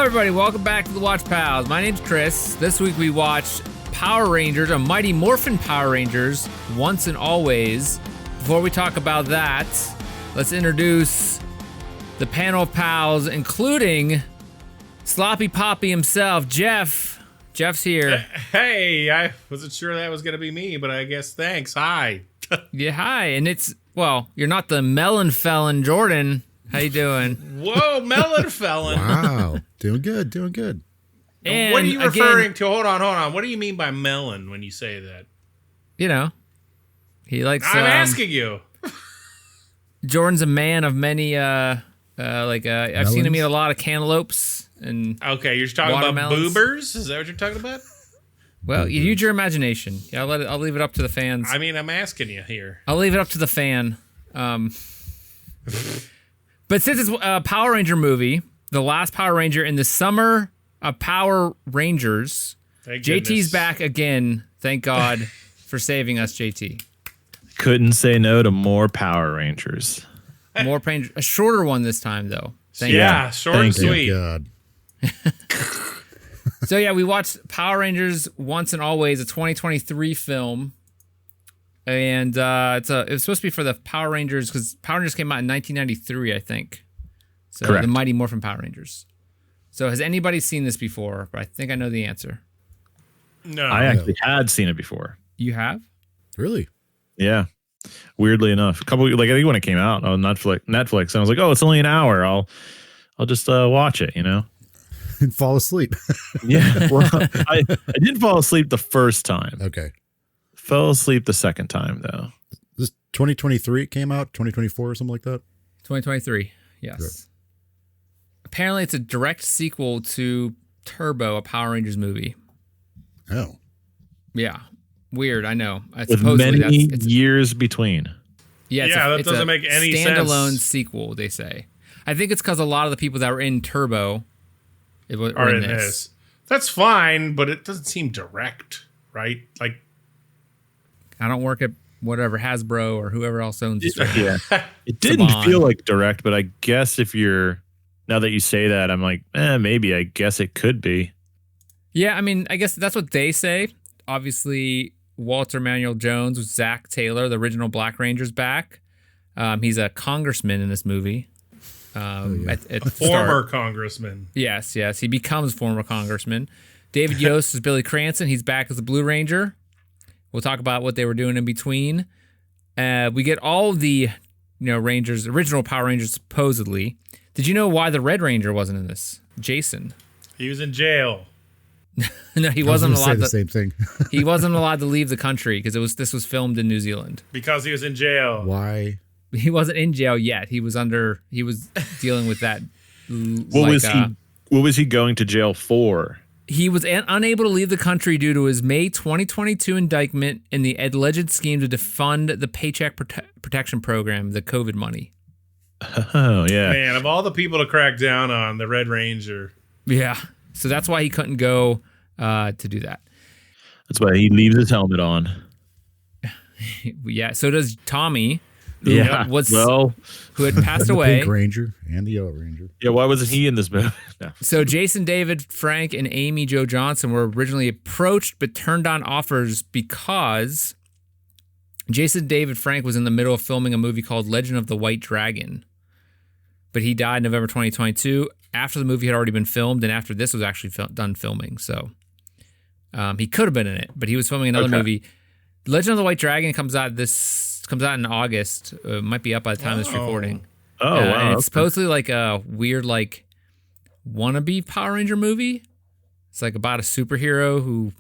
everybody. Welcome back to the Watch Pals. My name's Chris. This week we watched Power Rangers, or Mighty Morphin Power Rangers, Once and Always. Before we talk about that, let's introduce the panel of pals, including Sloppy Poppy himself, Jeff. Jeff's here. Hey, I wasn't sure that was going to be me, but I guess thanks. Hi. Yeah, hi. And you're not the melon felon, Jordan. How you doing? Whoa, melon felon. Wow. Doing good. And what are you referring to? Hold on. What do you mean by melon when you say that? You know, he likes... I'm asking you. Jordan's a man of many, I've seen him eat a lot of cantaloupes and Okay, you're talking about boobers? Is that what you're talking about? Well, you use your imagination. Yeah, I'll leave it up to the fans. I mean, I'm asking you here. I'll leave it up to the fan. But since it's a Power Ranger movie, the last Power Ranger in the summer of Power Rangers, Thank JT's goodness. back again. Thank God for saving us, JT. Couldn't say no to more Power Rangers. More a shorter one this time, though. Short and sweet. God. So yeah, we watched Power Rangers Once and Always, a 2023 film. And it was supposed to be for the Power Rangers, because Power Rangers came out in 1993, I think. So Correct. The Mighty Morphin Power Rangers. So has anybody seen this before? But I think I know the answer. No. I actually had seen it before. You have? Really? Yeah. Weirdly enough, I think when it came out on Netflix, I was like, oh, it's only an hour. I'll just watch it, And fall asleep. Yeah. Well, I didn't fall asleep the first time. Okay. Fell asleep the second time though. This 2023 it came out, 2024 or something like that? 2023, yes. Good. Apparently it's a direct sequel to Turbo, a Power Rangers movie. Oh. Yeah. Weird, I know. With many years between. Yeah, that doesn't make any standalone sense. sequel, they say. I think it's because a lot of the people that were in Turbo are in this. That's fine, but it doesn't seem direct, right? Like, I don't work at whatever Hasbro or whoever else owns this. Right Yeah. It didn't feel like direct, but I guess now that you say that, I'm like, maybe. I guess it could be. Yeah, I mean, I guess that's what they say. Obviously, Walter Emanuel Jones with Zach Taylor, the original Black Ranger's back. He's a congressman in this movie. At the former start. congressman. Yes. He becomes former congressman. David Yost is Billy Cranston. He's back as the Blue Ranger. We'll talk about what they were doing in between. We get all of the original Power Rangers, supposedly. Did you know why the Red Ranger wasn't in this? Jason. He was in jail. No, he wasn't allowed to. The same thing. He wasn't allowed to leave the country because this was filmed in New Zealand. Because he was in jail. Why? He wasn't in jail yet. He was dealing with that. What was he going to jail for? He was unable to leave the country due to his May 2022 indictment in the alleged scheme to defund the Paycheck Protection Program, the COVID money. Oh, yeah. Man, of all the people to crack down on, the Red Ranger. Yeah. So that's why he couldn't go to do that. That's why he leaves his helmet on. Yeah. So does Tommy. Who had passed away. The Pink Ranger and the Yellow Ranger. Yeah, why wasn't he in this movie? No. So Jason David Frank and Amy Jo Johnson were originally approached but turned down offers because Jason David Frank was in the middle of filming a movie called Legend of the White Dragon. But he died November 2022 after the movie had already been filmed and after this was actually done filming. So he could have been in it, but he was filming another movie. Legend of the White Dragon comes out in August. Might be up by the time of this recording. Oh, wow. And it's supposedly like a weird, wannabe Power Ranger movie. It's like about a superhero who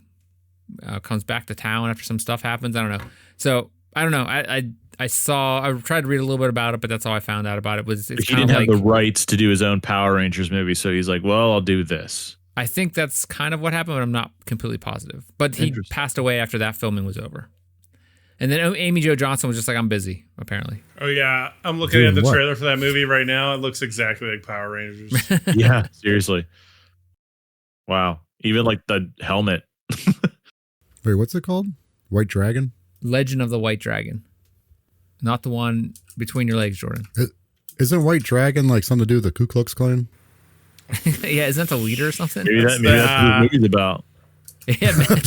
comes back to town after some stuff happens. I don't know. So I don't know. I tried to read a little bit about it, but that's all I found out about it. He didn't have the rights to do his own Power Rangers movie, so he's like, well, I'll do this. I think that's kind of what happened, but I'm not completely positive. But he passed away after that filming was over. And then Amy Jo Johnson was just like, I'm busy, apparently. Oh, yeah. I'm looking at the trailer for that movie right now. It looks exactly like Power Rangers. Yeah, seriously. Wow. Even like the helmet. Wait, what's it called? White Dragon? Legend of the White Dragon. Not the one between your legs, Jordan. Isn't White Dragon like something to do with the Ku Klux Klan? Yeah, isn't that the leader or something? Maybe that's what the movie's about. Yeah, man.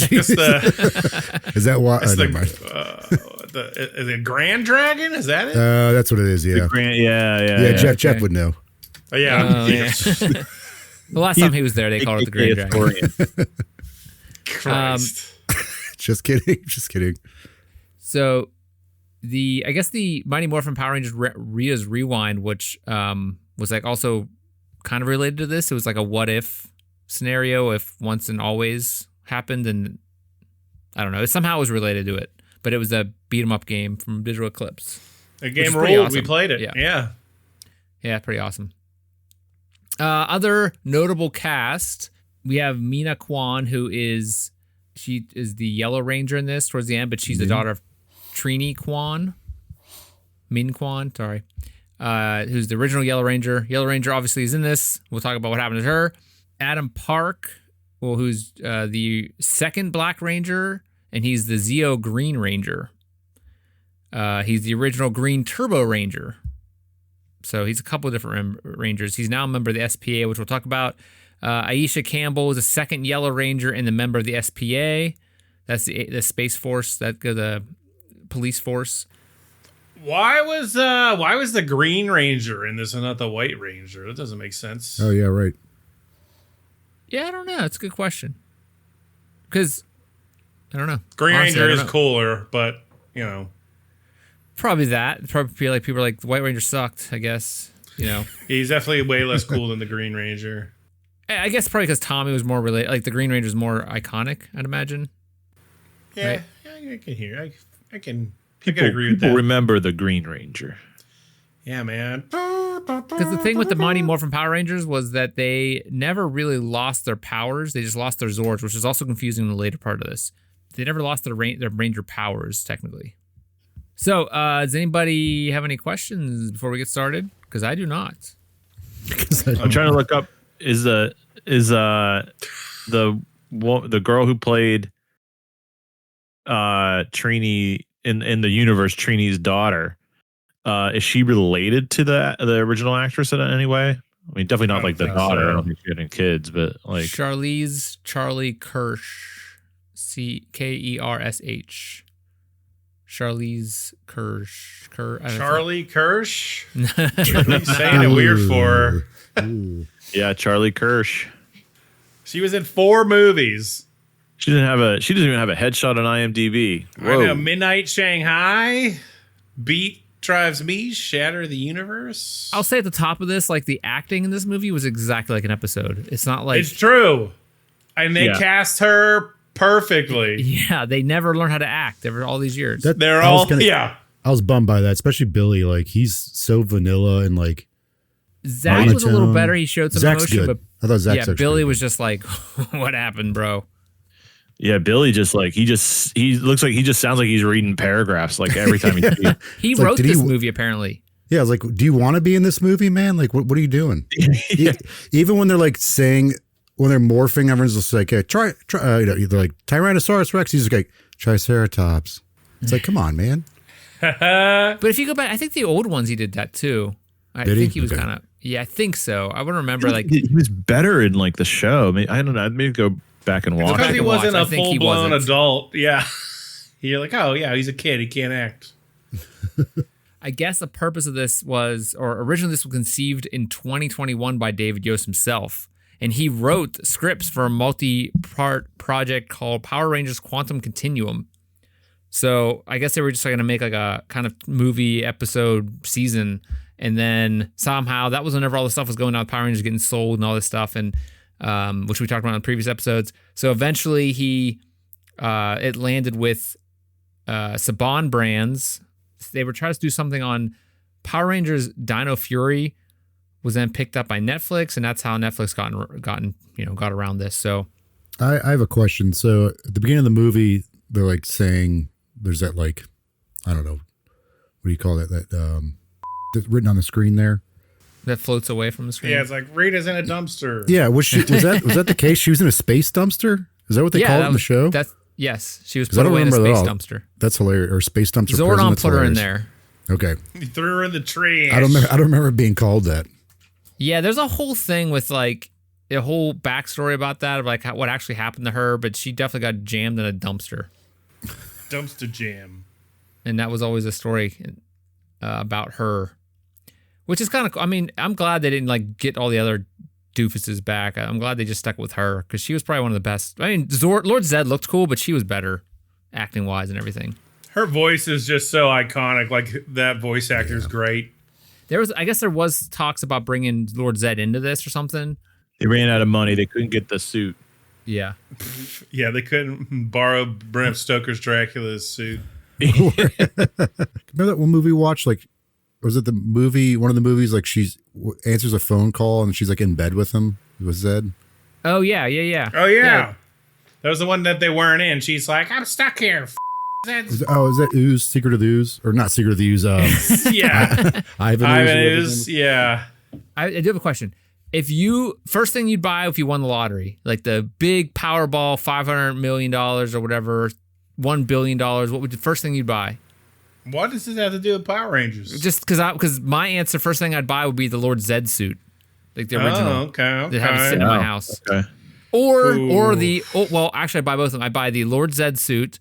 Is that why? It's Never mind. the Grand Dragon? Is that it? That's what it is. Yeah. Yeah. Jeff would know. Oh, yeah. The last time he was there, they called it the Grand Dragon. Christ. Just kidding. So I guess the Mighty Morphin Power Rangers Rhea's Rewind, which was like also kind of related to this. It was like a what if scenario if once and always happened, and I don't know. Somehow it was related to it, but it was a beat 'em up game from Digital Eclipse. The game ruled. Awesome. We played it. Yeah, pretty awesome. Other notable cast, we have Mina Kwan, who is the Yellow Ranger in this towards the end, but she's the daughter of Trini Kwan. Min Kwan, sorry. Who's the original Yellow Ranger. Yellow Ranger obviously is in this. We'll talk about what happened to her. Adam Park, who's the second Black Ranger, and he's the Zeo Green Ranger. He's the original Green Turbo Ranger. So he's a couple of different Rangers. He's now a member of the SPA, which we'll talk about. Aisha Campbell is a second Yellow Ranger and the member of the SPA. That's the Space Force, the police force. Why was the Green Ranger in this and not the White Ranger? That doesn't make sense. Oh yeah, right. Yeah, I don't know. It's a good question. Because I don't know. Green Ranger is cooler, but you know. Probably that. Probably feel like people are like, the White Ranger sucked, I guess. You know. He's definitely way less cool than the Green Ranger. I guess probably because Tommy was more related. Like the Green Ranger's more iconic, I'd imagine. Yeah, right? I can hear. I can agree with that. People remember the Green Ranger. Yeah, man. Because the thing with the Mighty Morphin Power Rangers was that they never really lost their powers. They just lost their Zords, which is also confusing in the later part of this. They never lost their Ranger powers, technically. So, does anybody have any questions before we get started? Because I do not. I'm trying to look up. Is the girl who played Trini in the universe, Trini's daughter, is she related to the original actress in any way? I mean, definitely not like the daughter. So. I don't think she's getting kids, but like Charlie Kersh, Kersh. Charlie's Kersh. Charlie Kersh? You're saying it weird for her. Yeah, Charlie Kersh. She was in 4 movies. She doesn't even have a headshot on IMDb. Whoa. I know. Midnight Shanghai, Beat Drives Me, Shatter the Universe. I'll say at the top of this, like the acting in this movie was exactly like an episode. It's not like it's true, and they cast her perfectly. Yeah, they never learned how to act ever all these years. I was bummed by that, especially Billy. Like he's so vanilla and like Zach was a little better. He showed some Zach's emotion, good. but I thought Zach's Billy was just like, "What happened, bro?" Yeah, Billy just like he looks like he just sounds like he's reading paragraphs like every time he speaks. He wrote this movie apparently. Yeah, I was like, do you want to be in this movie, man? Like, what are you doing? Yeah. Even when they're like saying, when they're morphing, everyone's just like, hey, try they're like Tyrannosaurus Rex. He's like Triceratops. It's like, come on, man. But if you go back, I think the old ones he did that too. I think he was kind of I think so. I would remember like he was better in like the show. I mean, I don't know. I'd maybe go back and watch. Because he wasn't a full blown adult. Yeah, you're like, oh yeah, he's a kid. He can't act. I guess the purpose of this was, or originally this was conceived in 2021 by David Yost himself. And he wrote scripts for a multi-part project called Power Rangers Quantum Continuum. So I guess they were just going to make like a kind of movie episode season. And then somehow that was whenever all the stuff was going on, Power Rangers getting sold and all this stuff, and which we talked about in previous episodes. So eventually it landed with Saban Brands. They were trying to do something on Power Rangers Dino Fury, was then picked up by Netflix, and that's how Netflix got around this. So I have a question. So at the beginning of the movie, they're like saying there's that like, I don't know, what do you call that? That that's written on the screen there that floats away from the screen. Yeah, it's like Rita's in a dumpster. Yeah, was that the case? She was in a space dumpster? Is that what they call it in the show? Yes, she was put away in a space dumpster. That's hilarious. Or space dumpster. Zordon put her in there. Okay. He threw her in the tree. I don't remember it being called that. Yeah, there's a whole thing with like a whole backstory about that of like what actually happened to her, but she definitely got jammed in a dumpster. Dumpster jam. And that was always a story about her, which is kind of, I mean, I'm glad they didn't like get all the other doofuses back. I'm glad they just stuck with her because she was probably one of the best. I mean, Lord Zed looked cool, but she was better acting wise and everything. Her voice is just so iconic. Like that voice actor is great. I guess there was talks about bringing Lord Zed into this or something. They ran out of money. They couldn't get the suit. Yeah. Yeah, they couldn't borrow Bram Stoker's Dracula's suit. Remember that one movie we watched? Like, was it the movie? One of the movies, like she answers a phone call and she's like in bed with him. Was Zed? Oh yeah. Oh yeah. That was the one that they weren't in. She's like, I'm stuck here. Is that Ooze? Secret of the Ooze, or not Secret of the Ooze? Yeah, Ivan Ooze. Yeah. I do have a question. If you first thing you'd buy if you won the lottery, like the big Powerball, $500 million or whatever, $1 billion, what would the first thing you'd buy? What does this have to do with Power Rangers? Just because my answer, first thing I'd buy would be the Lord Zed suit, like the original. Oh, okay. That have it sit in my house. Okay. Well, actually, I'd buy both of them. I'd buy the Lord Zed suit,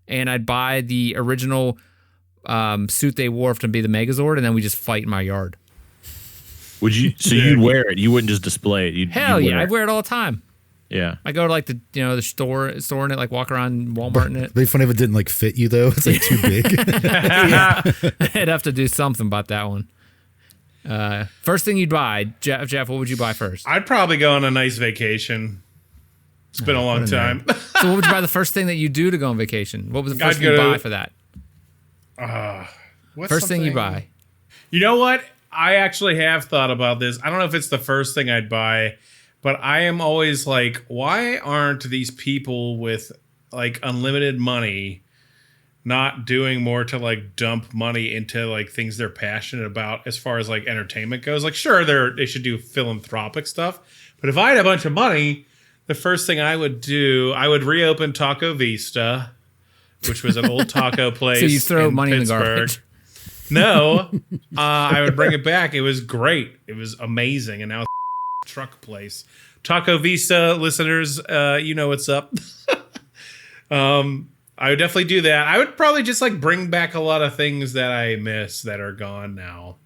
and I'd buy the original suit they wore to be the Megazord, and then we just fight in my yard. Would you? So you'd wear it? You wouldn't just display it? Hell yeah, I'd wear it all the time. Yeah. I go to like the store in it, like walk around Walmart in it. It'd be funny if it didn't like fit you though. It's like too big. Yeah. I'd have to do something about that one. First thing you'd buy, Jeff, what would you buy first? I'd probably go on a nice vacation. It's been a long time. So what would you buy the first thing that you do to go on vacation? What was the first thing you buy for that? First thing you buy. You know what? I actually have thought about this. I don't know if it's the first thing I'd buy, but I am always like, why aren't these people with like unlimited money not doing more to like dump money into like things they're passionate about as far as like entertainment goes? Like, sure, they should do philanthropic stuff, but if I had a bunch of money, the first thing I would do, I would reopen Taco Vista, which was an old taco place. So you throw money Pittsburgh. in the garbage? No, I would bring it back. It was great. It was amazing. And now it's a truck place. Taco Vista listeners, you know what's up. I would definitely do that. I would probably just like bring back a lot of things that I miss that are gone now.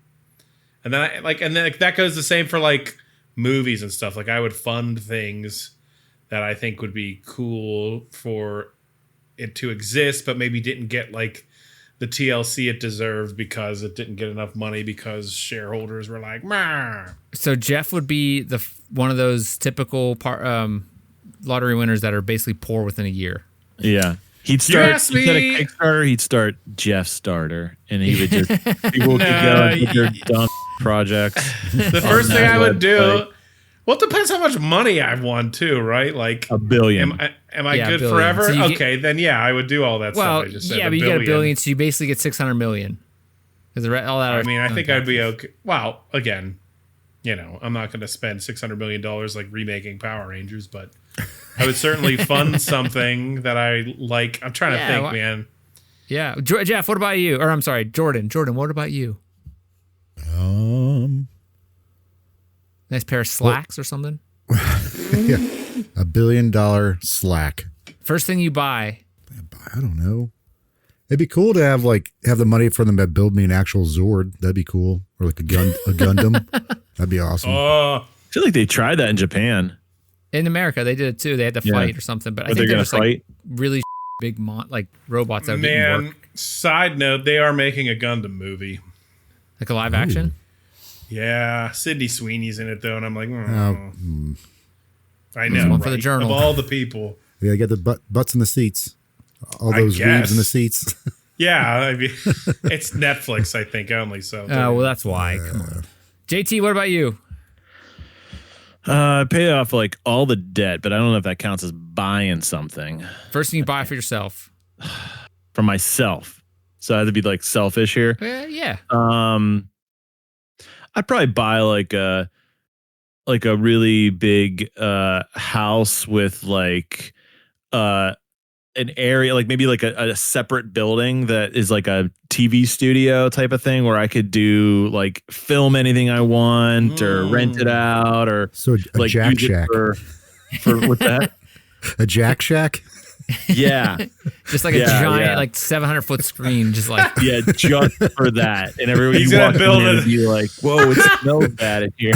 And then that goes the same for like movies and stuff. Like I would fund things that I think would be cool for it to exist, but maybe didn't get like the TLC it deserved because it didn't get enough money because shareholders were like, "Meh." So Jeff would be one of those typical lottery winners that are basically poor within a year. Yeah. He'd start instead of Kickstarter, he'd start Jeff Starter, and he would just people could go and put their dumb projects. The first thing I would do, well, it depends how much money I've won too, right? Like $1 billion. Am I good forever? So okay, then yeah, I would do all that stuff I just said. Yeah, but you get $1 billion, so you basically get $600 million. Because all that. I mean, I think I'd be okay. Well, again, you know, I'm not going to spend $600 million like remaking Power Rangers, but I would certainly fund something that I like. I'm trying to think, man. Yeah, Jeff, what about you? Or I'm sorry, Jordan. Jordan, what about you? Nice pair of slacks or something? Yeah. $1 billion slack. First thing you buy. I don't know. It'd be cool to have the money for them to build me an actual Zord. That'd be cool. Or like a Gundam. That'd be awesome. I feel like they tried that in Japan. In America, they did it too. They had to fight or something. But I think they're just like really big like robots that didn't work. Side note, they are making a Gundam movie. Like a live action? Yeah, Sydney Sweeney's in it though, and I'm like, I know, one right? For the journal. Of all the people. Yeah, get the butts in the seats. All those weaves in the seats. Yeah, I mean, it's Netflix, I think, only. So. Oh, well, that's why. Come on. JT, what about you? Pay off like all the debt, but I don't know if that counts as buying something. First thing you buy for yourself. For myself. So I had to be like selfish here. Yeah. I'd probably buy like a really big house with like an area, like maybe like a separate building that is like a TV studio type of thing where I could do like film anything I want or rent it out or So a like Jack use it Shack. for what's that? A Jack Shack? Yeah. Just like a giant, like 700-foot screen, just like Yeah, just for that. And everybody He's gonna walking build in it. and be like, whoa, it smells bad in here.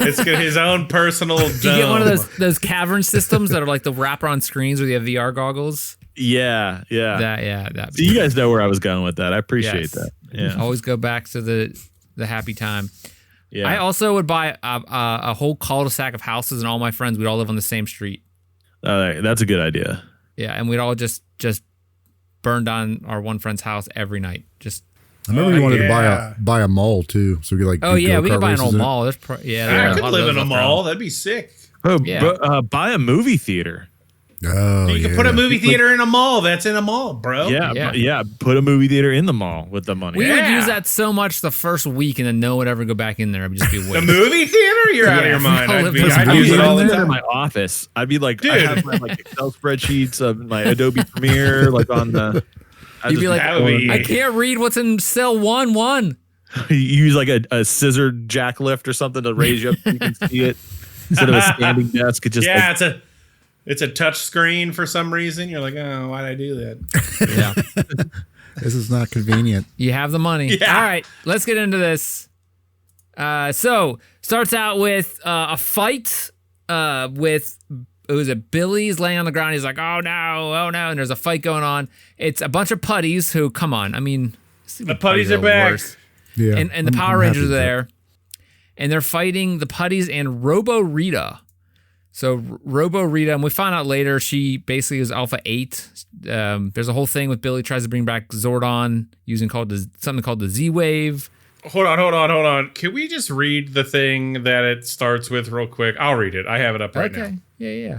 It's got his own personal dome. you get one of those cavern systems that are like the wrap-on screens where you have VR goggles. Yeah. That. So you guys know where I was going with that. I appreciate Yes. that. Yeah. Always go back to the happy time. Yeah. I also would buy a whole cul-de-sac of houses, and all my friends would all live on the same street. That's a good idea. Yeah, and we'd all just burn down our one friend's house every night. Just I remember you wanted to buy a mall too, so we could like. oh do yeah, we could go-kart buy an races old in it. mall. There's I could live in a mall. That'd be sick. Oh, Yeah. buy a movie theater. Oh, You can put a movie theater in a mall. That's in a mall, bro. Yeah. Put a movie theater in the mall with the money. We would use that so much the first week, and then no one would ever go back in there. It'd just be The waste. movie theater? You're out of your mind. I'd use it all the in time. my office. I'd be like, Dude. I have my like Excel spreadsheets of my Adobe Premiere, like on the. You'd be like, that would be- I can't read what's in cell 1-1. You use like a scissor jack lift or something to raise you up so you can see it instead of a standing desk. It just it's a touch screen for some reason. You're like, oh, why'd I do that? Yeah, This is not convenient. you have the money. Yeah. All right, let's get into this. So starts out with a fight with. Was it Billy's laying on the ground? He's like, oh no, and there's a fight going on. It's a bunch of putties who, come on, I mean, The putties are back. worst. Yeah, And the Power Rangers are there, and they're fighting the putties and Robo Rita. So Robo Rita, and we find out later she basically is Alpha 8. There's a whole thing with Billy tries to bring back Zordon using something called the Z-Wave. Hold on. Can we just read the thing that it starts with real quick? I'll read it. I have it up right now. Yeah.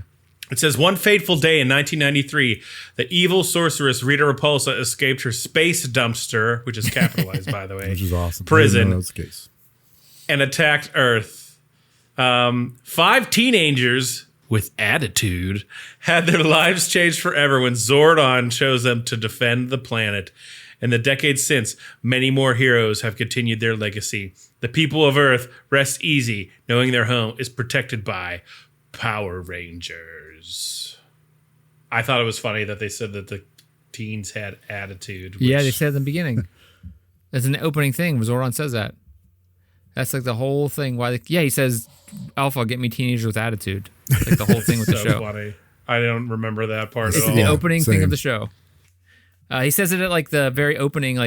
It says, one fateful day in 1993, the evil sorceress Rita Repulsa escaped her space dumpster, which is capitalized, by the way, which is awesome. prison. I didn't know that was the case. And attacked Earth. 5 teenagers with attitude had their lives changed forever when Zordon chose them to defend the planet. In the decades since, many more heroes have continued their legacy. The people of Earth rest easy, knowing their home is protected by Power Rangers. I thought it was funny that they said that the teens had attitude. Yeah, they said in the beginning. That's an opening thing. Zordon says that. That's like the whole thing. He says, Alpha, get me teenagers with attitude. It's like the whole thing with the so show. funny. I don't remember that part It's at all. the opening thing same. of the show. He says it at like the very opening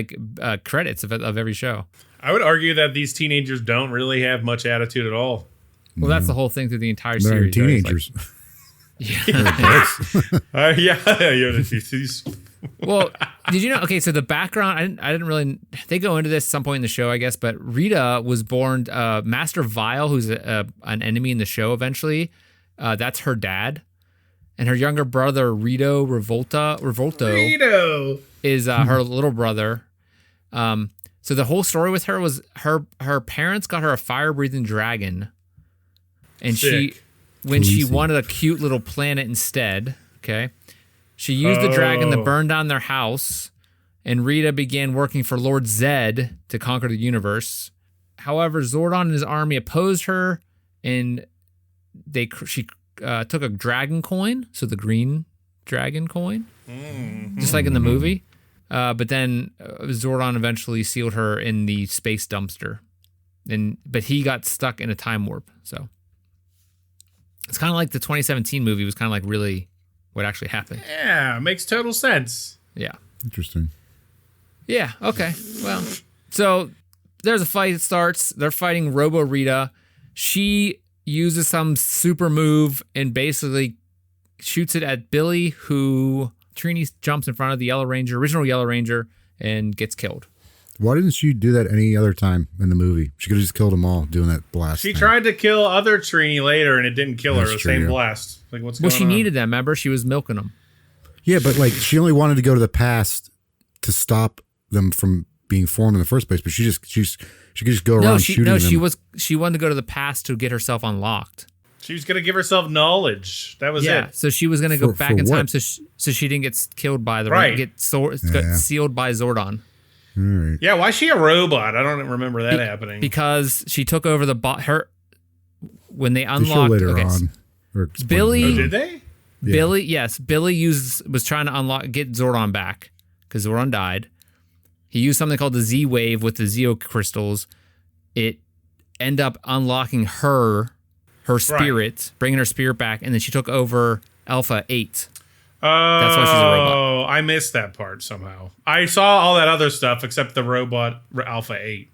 credits of every show. I would argue that these teenagers don't really have much attitude at all. Well, that's the whole thing through the entire They're series. right? teenagers. Yeah. Well, did you know? Okay, so the background, I didn't really. They go into this at some point in the show, I guess. But Rita was born Master Vile, who's an enemy in the show. Eventually, that's her dad, and her younger brother Revolto is her little brother. So the whole story with her was her parents got her a fire-breathing dragon, and Sick. she wanted a cute little planet instead. Okay. She used the dragon to burn down their house, and Rita began working for Lord Zed to conquer the universe. However, Zordon and his army opposed her, and she took a dragon coin, so the green dragon coin, just like in the movie. But then Zordon eventually sealed her in the space dumpster, but he got stuck in a time warp. So it's kind of like the 2017 movie was kind of like really what actually happened. Yeah, makes total sense. Yeah. Interesting. Yeah. Okay. Well, so there's a fight that starts. They're fighting Robo Rita. She uses some super move and basically shoots it at Billy, who Trini jumps in front of the original Yellow Ranger, and gets killed. Why didn't she do that any other time in the movie? She could have just killed them all doing that blast. She thing. tried to kill other Trini later, and it didn't kill her. That's It was true, same yeah. blast. Like, what's Well, going she on? needed them. Remember, she was milking them. Yeah, but like she only wanted to go to the past to stop them from being formed in the first place. But she could just go around shooting them. She wanted to go to the past to get herself unlocked. She was going to give herself knowledge. That was it. So she was going to go back in time what? so she didn't get killed by the Right. got sealed by Zordon. All right. Yeah, why is she a robot? I don't remember that happening. Because she took over when they They show unlocked later on. Or explain Billy- Oh, did they? Yeah. Billy was trying to get Zordon back because Zordon died. He used something called the Z Wave with the Zeo crystals. It ended up unlocking her spirit, bringing her spirit back, and then she took over Alpha 8. That's why she's a robot. Oh, I missed that part somehow. I saw all that other stuff except the robot Alpha 8.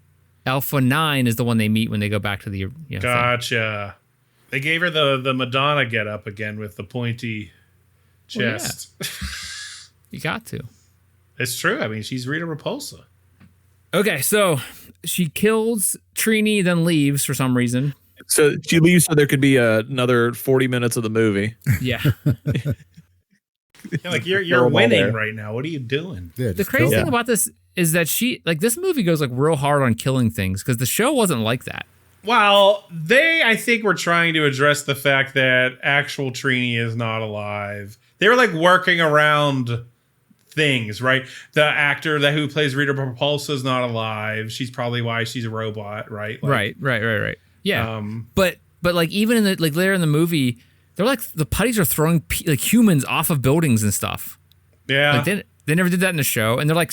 Alpha 9 is the one they meet when they go back to the thing. Gotcha. They gave her the Madonna get up again with the pointy chest. You got to. It's true. I mean, she's Rita Repulsa. Okay, so she kills Trini, then leaves for some reason. So she leaves so there could be another 40 minutes of the movie. Yeah. Yeah, like you're Terrible winning there. right now. What are you doing? Yeah, The just crazy kill thing them. about this is that this movie goes like real hard on killing things because the show wasn't like that. Well, I think were trying to address the fact that actual Trini is not alive. They were like working around things, right? The actor who plays Rita Repulsa is not alive. She's probably why she's a robot, right? Like, Right. Yeah. Um, But like even in the like later in the movie, they're like the putties are throwing like humans off of buildings and stuff. yeah. Like they never did that in the show, and they like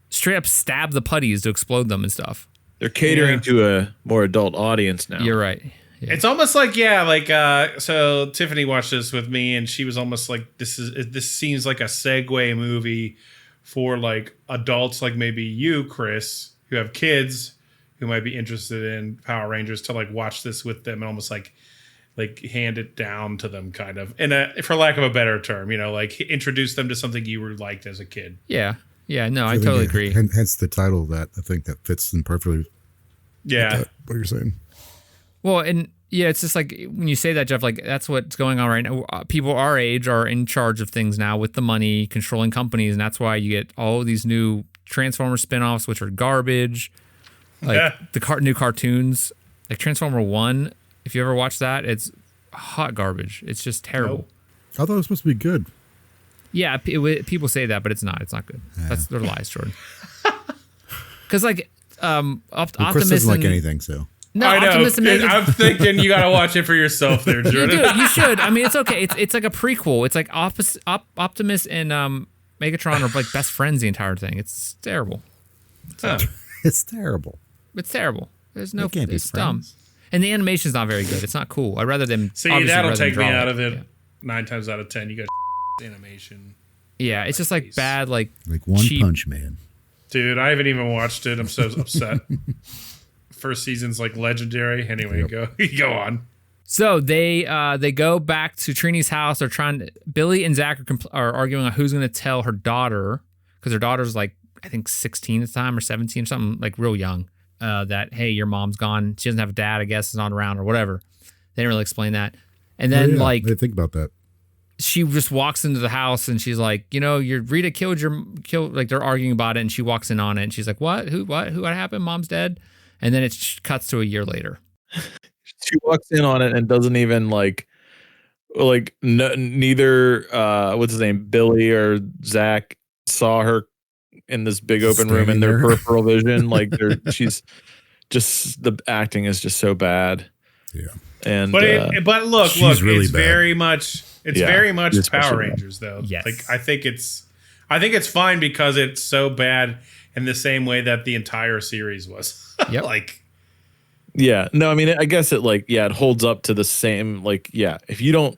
straight up stab the putties to explode them and stuff. They're catering to a more adult audience now. You're right. Yeah. It's almost like so Tiffany watched this with me and she was almost like this seems like a segue movie for like adults like maybe you, Chris, who have kids who might be interested in Power Rangers to like watch this with them and almost like hand it down to them kind of for lack of a better term, like introduce them to something you were liked as a kid. Yeah. No, I think totally agree. Hence the title of that. I think that fits in perfectly. Yeah. What you're saying. Well, and yeah, it's just like when you say that, Jeff, like that's what's going on right now. People our age are in charge of things now with the money, controlling companies, and that's why you get all of these new Transformer spinoffs, which are garbage. Like the new cartoons, like Transformer 1. If you ever watch that, it's hot garbage. It's just terrible. Nope. I thought it was supposed to be good. Yeah, people say that, but it's not. It's not good. Yeah. They're lies, Jordan. Because like Well, Chris Optimus doesn't like and anything, so. no, I know. Optimus and Megan. I'm thinking you got to watch it for yourself there, You Jordan. do. You should. I mean, it's okay. It's like a prequel. It's like Optimus and Megatron are like best friends the entire thing. It's terrible. Huh. It's terrible. It's terrible. There's no. They can't be It's dumb. friends. And the animation's not very good. It's not cool. I'd rather them. See, obviously that'll rather them take me draw out of it. Yeah. 9 times out of 10, you got animation. Yeah, it's just like bad, like Like One cheap. Punch Man. Dude, I haven't even watched it. I'm so upset. First season's like legendary. Anyway, go on. So they go back to Trini's house. They're Billy and Zach are arguing on who's going to tell her daughter, because her daughter's like I think 16 at the time or 17 or something, like real young. That hey, your mom's gone. She doesn't have a dad. I guess is not around or whatever. They didn't really explain that. And then I like didn't think about that. she just walks into the house and she's like, your Rita killed like they're arguing about it, and she walks in on it and she's like, what happened? Mom's dead. And then it cuts to a year later. She walks in on it and doesn't even neither what's his name, Billy or Zach saw her in this big open room in their peripheral vision. Like she's just, the acting is just so bad. Yeah. And but look, really it's bad. very much it's Power bad. Rangers though. Yes. Like I think it's fine because it's so bad in the same way that the entire series was. Yep. Like yeah, no, I mean, I guess it holds up to the same, if you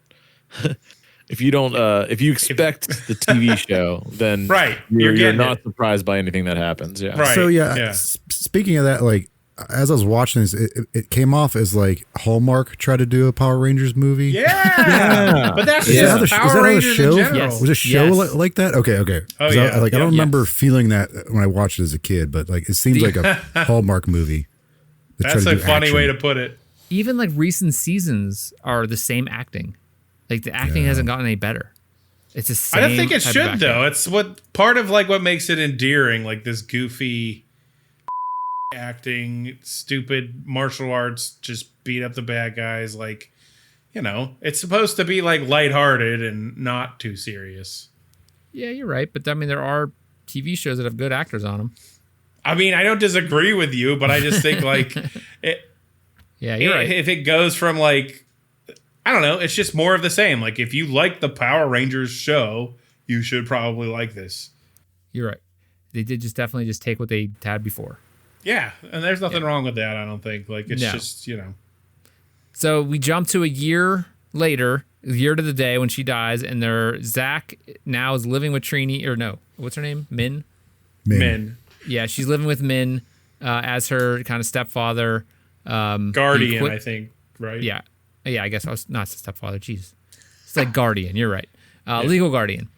expect the TV show, then right, you're not surprised by anything that happens. Yeah. Right. So yeah, Yeah. Speaking of that, like as I was watching this, it came off as like Hallmark tried to do a Power Rangers movie. Yeah. But that's Is that just how Power the Rangers show? in general. Yes. Was a show Yes. like that? Okay. Oh, 'Cause yeah. I don't remember Yes. feeling that when I watched it as a kid, but like it seems like a Hallmark movie. that tried That's to a do funny action. way to put it. Even like recent seasons are the same acting. Like the acting hasn't gotten any better. It's the same. I don't think it type of should acting. though. It's part of like what makes it endearing, like this goofy acting, stupid martial arts, just beat up the bad guys. Like, you know, it's supposed to be like lighthearted and not too serious. Yeah, you're right. But I mean, there are TV shows that have good actors on them. I mean, I don't disagree with you, but I just think like Yeah, you're right. If it goes from like, I don't know, it's just more of the same. Like if you like the Power Rangers show, you should probably like this. You're right. They did definitely take what they had before. Yeah, and there's nothing wrong with that, I don't think. Like it's just, you know. So we jump to a year later, a year to the day when she dies, and Zach now is living with Trini, or no, what's her name? Min? Yeah, she's living with Min as her kind of stepfather. Guardian, I think, right? Yeah, I guess I was not stepfather. Jeez. It's like guardian, you're right. Legal guardian.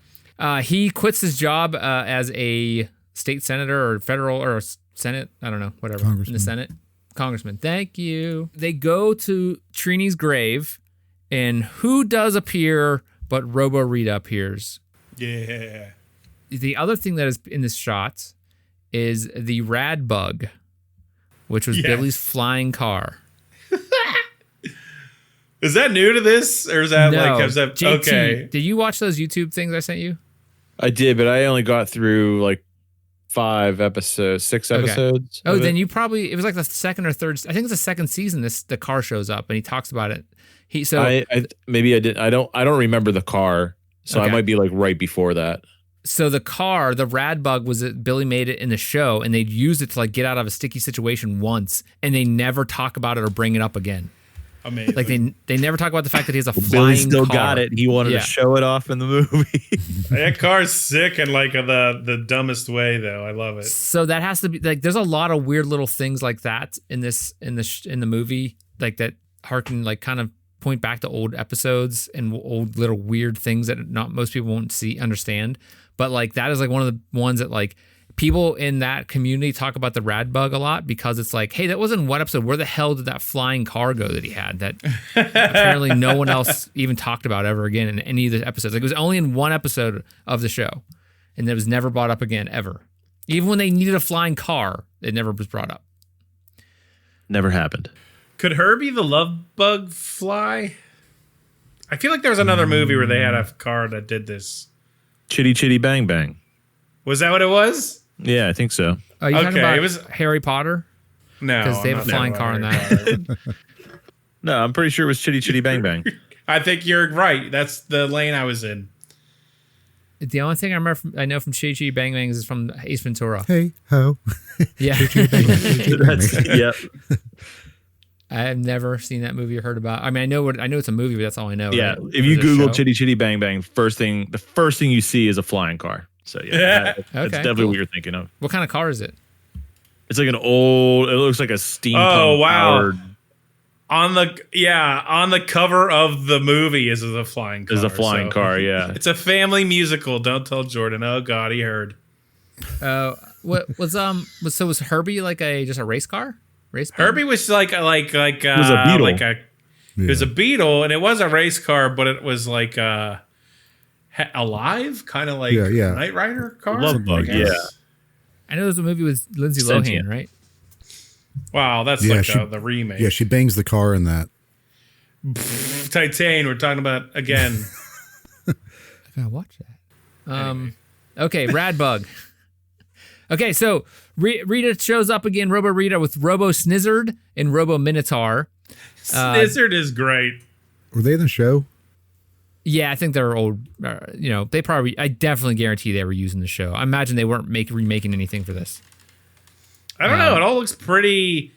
He quits his job as a state senator or federal or Senate, I don't know, whatever, in the Senate. Congressman. Thank you. They go to Trini's grave, and who does appear but Robo Rita appears. Yeah. The other thing that is in this shot is the rad bug, which was Billy's flying car. Is that new to this, or is that JT, okay? Did you watch those YouTube things I sent you? I did, but I only got through like 6 episodes. Oh, then you probably, it was like the second or third, I think it's the second season the car shows up and he talks about it. Maybe I did. I don't remember the car, so I might be like right before that. So the car, the rad bug, was that Billy made it in the show, and they'd used it to like get out of a sticky situation once, and they never talk about it or bring it up again. Amazing. Like they never talk about the fact that he has a flying Billy still car. got it. He wanted to show it off in the movie. That car's sick in like the dumbest way, though. I love it. So that has to be like, there's a lot of weird little things like that in the movie, like that harken, like kind of point back to old episodes and old little weird things that not most people won't understand. But like that is like one of the ones that like people in that community talk about the rad bug a lot, because it's like, hey, that wasn't one episode. Where the hell did that flying car go that he had that apparently no one else even talked about ever again in any of the episodes? Like it was only in one episode of the show, and it was never brought up again ever. Even when they needed a flying car, it never was brought up. Never happened. Could Herbie the Love Bug fly? I feel like there was another movie where they had a car that did this. Chitty Chitty Bang Bang. Was that what it was? Yeah, I think so. Are you talking about it was Harry Potter? No, because they have a flying car in that. No, I'm pretty sure it was Chitty Chitty Bang Bang. I think you're right. That's the lane I was in. The only thing I know from Chitty Chitty Bang Bang is from Ace Ventura. Hey ho. Yeah. Yep. I've never seen that movie or heard about. I mean, I know it's a movie, but that's all I know. Yeah, right? if you Google Chitty Chitty Bang Bang, the first thing you see is a flying car. So yeah, that's definitely what you're thinking of. What kind of car is it? It's like it looks like a steampunk powered. On the cover of the movie is a flying car. Is a flying car, yeah. It's a family musical. Don't tell Jordan. Oh God, he heard. What was was Herbie like just a race car? Herbie was like it was a Beetle. It was a Beetle, and it was a race car, but it was like alive, kind of like Knight Rider car. Love Bug, yeah. I know there's a movie with Lindsay Lohan, right? Wow, that's the remake. Yeah, she bangs the car in that. Titan, we're talking about again. I gotta watch that. Okay, Rad Bug. Okay, so Rita shows up again, Robo Rita, with Robo Snizzard and Robo Minotaur. Snizzard is great. Were they in the show? Yeah, I think they're old. They probably, I definitely guarantee they were using the show. I imagine they weren't remaking anything for this. I don't know. It all looks pretty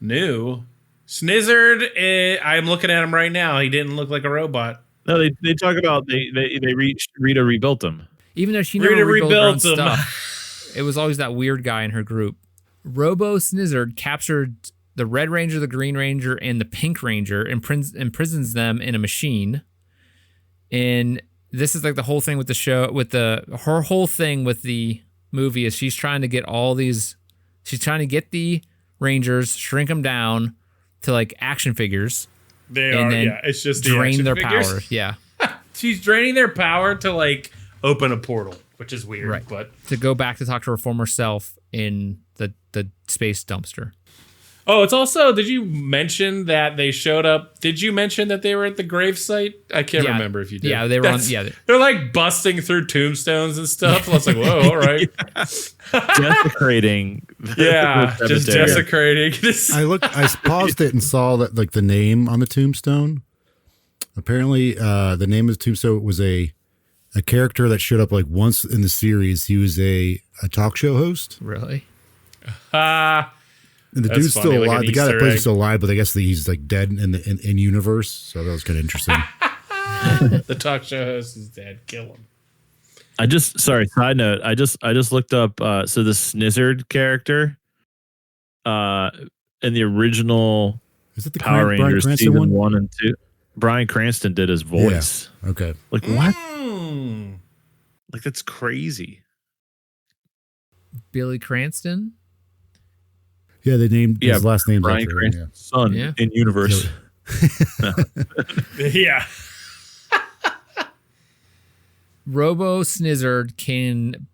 new. Snizzard, I'm looking at him right now. He didn't look like a robot. No, they talk about Rita rebuilt him. Even though she never rebuilt her own stuff, it was always that weird guy in her group. Robo Snizzard captured the Red Ranger, the Green Ranger, and the Pink Ranger, and imprisons them in a machine. And this is like the whole thing with the show, her whole thing with the movie is she's trying to get the Rangers, shrink them down to like action figures. It's just drain their figures. power. Yeah. She's draining their power to like open a portal, which is weird. Right. But to go back to talk to her former self in the space dumpster. Oh, it's also, did you mention that they showed up? Did you mention that they were at the gravesite? I can't remember if you did. Yeah, they were they're like busting through tombstones and stuff. I was like, whoa, all right. Desecrating. Just desecrating. I paused it and saw that like the name on the tombstone. Apparently, the name of the tombstone was a character that showed up like once in the series. He was a talk show host. Really? And the dude's still alive. Like the guy that plays is still alive, but I guess he's like dead in universe. So that was kind of interesting. The talk show host is dead. Kill him. Side note. I just looked up. So the Snizzard character, in the original is it the Power Rangers season one? 1 and 2, Bryan Cranston did his voice. Yeah. Okay. Like what? Like that's crazy. Billy Cranston? Yeah, they named his last name Bryan Cranston's son in universe. Yeah. Robo Snizzard can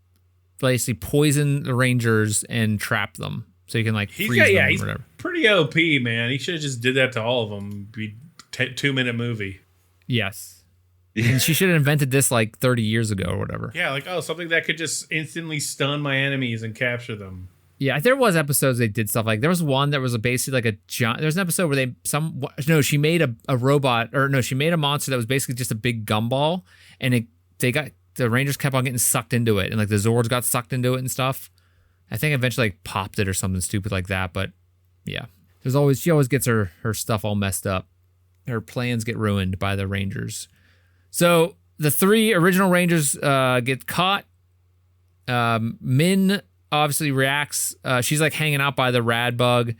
basically poison the Rangers and trap them. So you can like freeze them or whatever. Pretty OP, man. He should have just did that to all of them. Be 2-minute movie. Yes. And she should have invented this like 30 years ago or whatever. Yeah, like, something that could just instantly stun my enemies and capture them. Yeah, there was episodes they did stuff like, there was one that was basically like a giant, there's an episode where she made a robot, or no, she made a monster that was basically just a big gumball, and the Rangers kept on getting sucked into it, and like the Zords got sucked into it and stuff. I think eventually like popped it or something stupid like that, but yeah. She always gets her stuff all messed up. Her plans get ruined by the Rangers. So the 3 original Rangers get caught. Min obviously reacts. She's like hanging out by the rad bug.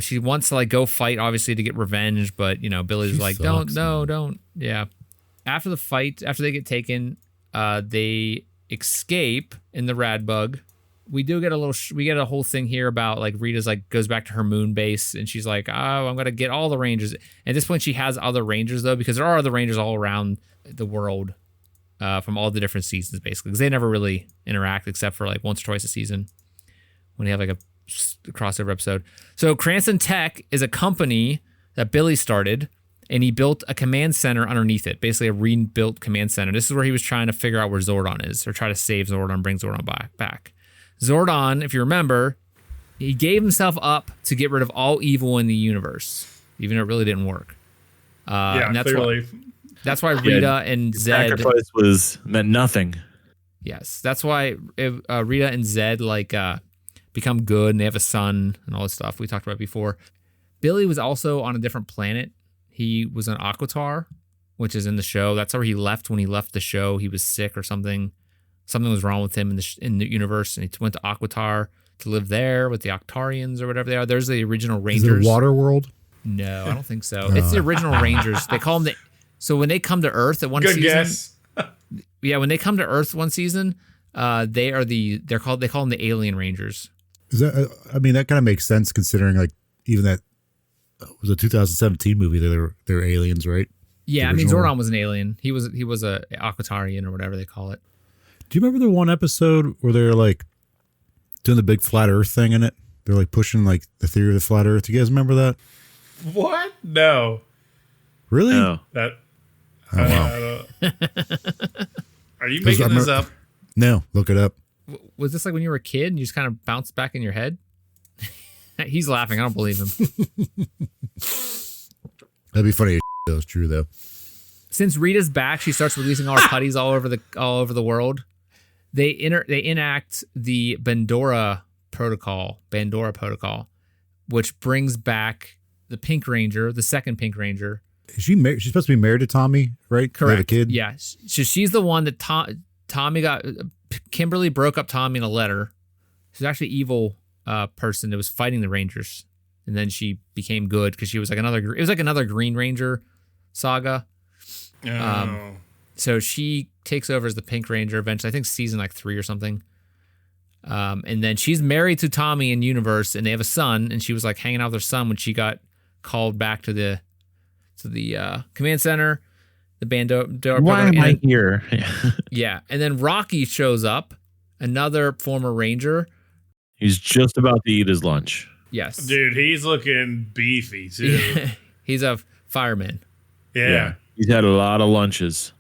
She wants to like go fight, obviously, to get revenge, but Billy's like, don't. Yeah. After the fight, after they get taken, they escape in the rad bug. We get a whole thing here about like Rita's like goes back to her moon base, and she's like, oh, I'm gonna get all the Rangers. At this point, she has other Rangers though, because there are other Rangers all around the world. From all the different seasons, basically, because they never really interact except for like once or twice a season when they have like a crossover episode. So Cranston Tech is a company that Billy started, and he built a command center underneath it, basically a rebuilt command center. This is where he was trying to figure out where Zordon is, or try to save Zordon, bring Zordon back. Zordon, if you remember, he gave himself up to get rid of all evil in the universe, even though it really didn't work. And that's clearly. That's why Rita and Zed sacrifice meant nothing. Yes, that's why Rita and Zed like become good, and they have a son and all this stuff we talked about before. Billy was also on a different planet. He was on Aquitar, which is in the show. That's where he left when he left the show. He was sick or something. Something was wrong with him in the universe, and he went to Aquitar to live there with the Octarians or whatever they are. There's the original Rangers. Is it Water World? No, I don't think so. It's the original Rangers. They call them So when they come to Earth at one season, guess. Yeah, when they come to Earth one season, they call them the Alien Rangers. Is that? I mean, that kind of makes sense considering like even that was a 2017 movie. They're aliens, right? Yeah, I mean Zordon was an alien. He was a Aquatarian or whatever they call it. Do you remember the one episode where they're like doing the big flat Earth thing in it? They're like pushing like the theory of the flat Earth. Do you guys remember that? What? No. Really? No. That. Oh, wow. Are you making this up? No, look it up. Was this like when you were a kid and you just kind of bounced back in your head? He's laughing. I don't believe him. That'd be funny. That was true though. Since Rita's back, she starts releasing all her putties all over the world. They enact the Bandora Protocol, which brings back the Pink Ranger, the second Pink Ranger. Is she married? She's supposed to be married to Tommy, right? Correct. They have a kid. Yeah. So she's the one that Tommy got. Kimberly broke up Tommy in a letter. She's actually an evil person that was fighting the Rangers, and then she became good because she was like another. It was like another Green Ranger saga. Oh. So she takes over as the Pink Ranger eventually. I think season like 3 or something. And then she's married to Tommy in universe, and they have a son. And she was like hanging out with her son when she got called back to the command center. The Bandora. Why am I here? Yeah, and then Rocky shows up, another former Ranger. He's just about to eat his lunch. Yes. Dude, he's looking beefy too. He's a fireman. Yeah. He's had a lot of lunches.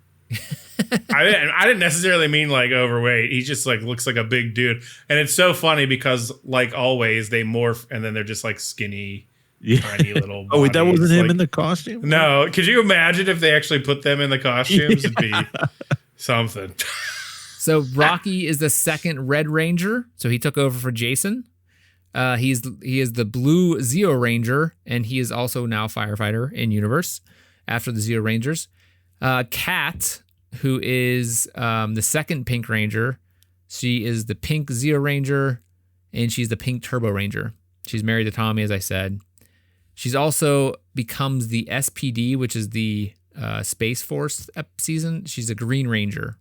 I didn't necessarily mean like overweight. He just like looks like a big dude. And it's so funny because like always they morph and then they're just like skinny, tiny little Oh, wait, that bodies. wasn't him Like, in the costume? No. Could you imagine if they actually put them in the costumes? It'd be something. So Rocky is the second Red Ranger. So he took over for Jason. He is the Blue Zeo Ranger, and he is also now firefighter in universe after the Zeo Rangers. Kat, who is the second Pink Ranger, she is the Pink Zeo Ranger, and she's the Pink Turbo Ranger. She's married to Tommy, as I said. She's also becomes the SPD, which is the Space Force season. She's a Green Ranger.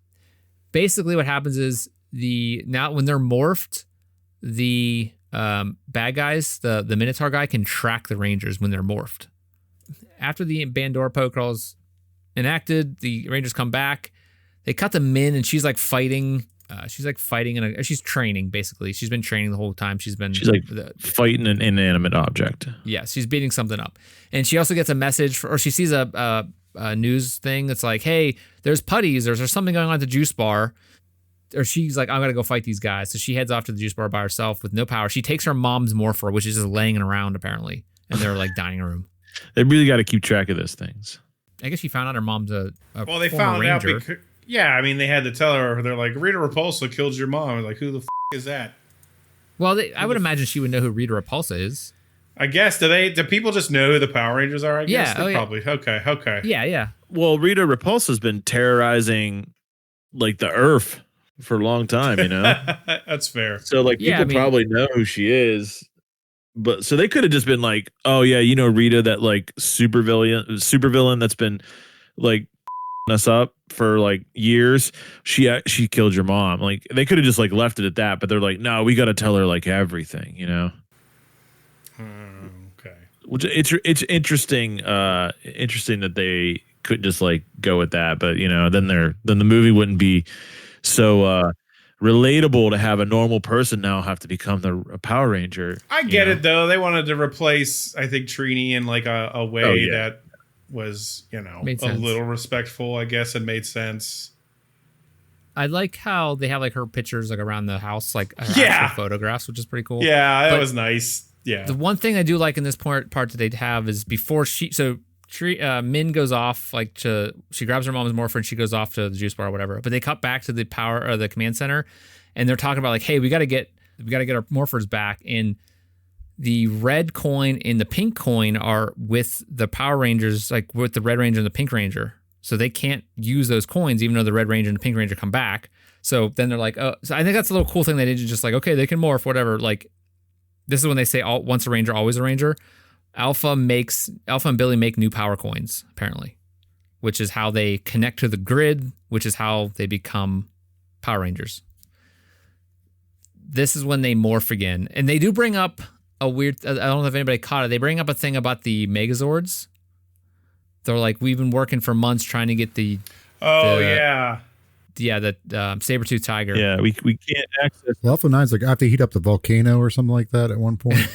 Basically, what happens is now when they're morphed, the bad guys, the Minotaur guy, can track the Rangers when they're morphed. After the Bandora protocol's enacted, the Rangers come back. They cut the Min, and she's like fighting. She's training basically. She's been training the whole time. She's like fighting an inanimate object. Yeah, she's beating something up, and she also gets a message, or she sees a news thing that's like, "Hey, there's putties. There's something going on at the juice bar." Or she's like, "I'm gonna go fight these guys." So she heads off to the juice bar by herself with no power. She takes her mom's morpher, which is just laying around apparently, in their like dining room. They really got to keep track of those things. I guess she found out her mom's a Well, they former found Ranger. out because I mean they had to tell her. They're like, Rita Repulsa killed your mom. Like, who the is that? Well, I would imagine she would know who Rita Repulsa is. I guess do people just know who the Power Rangers are? I guess Yeah, probably. Okay. Yeah. Well, Rita Repulsa's been terrorizing like the Earth for a long time, you know. That's fair. So like people probably know who she is. But so they could have just been like, "Oh yeah, you know Rita, that like supervillain that's been like us up for like years. She killed your mom." Like they could have just like left it at that, but they're like, "No, we got to tell her like everything," you know. Okay. Which it's interesting that they couldn't just like go with that, but you know, then the movie wouldn't be so relatable to have a normal person now have to become a Power Ranger. I get it though. They wanted to replace, I think, Trini in like a way that was, Made a sense. little respectful, I guess, and made sense. I like how they have like her pictures like around the house, like actual photographs, which is pretty cool. Yeah, that was nice. Yeah. The one thing I do like in this part that they have is before Min goes off, she grabs her mom's morpher and she goes off to the juice bar or whatever. But they cut back to the the command center, and they're talking about like, hey, we got to get our morphers back. And the red coin and the pink coin are with the Power Rangers, like with the Red Ranger and the Pink Ranger. So they can't use those coins, even though the Red Ranger and the Pink Ranger come back. So then they're like, oh, so I think that's a little cool thing they did. Just like, okay, they can morph, whatever. Like, this is when they say once a Ranger, always a Ranger. Alpha and Billy make new power coins, apparently, which is how they connect to the grid, which is how they become Power Rangers. This is when they morph again. And they do bring up a weird, I don't know if anybody caught it. They bring up a thing about the Megazords. They're like, we've been working for months trying to get the saber-tooth tiger. Yeah, we can't access. Alpha 9's like, I have to heat up the volcano or something like that at one point.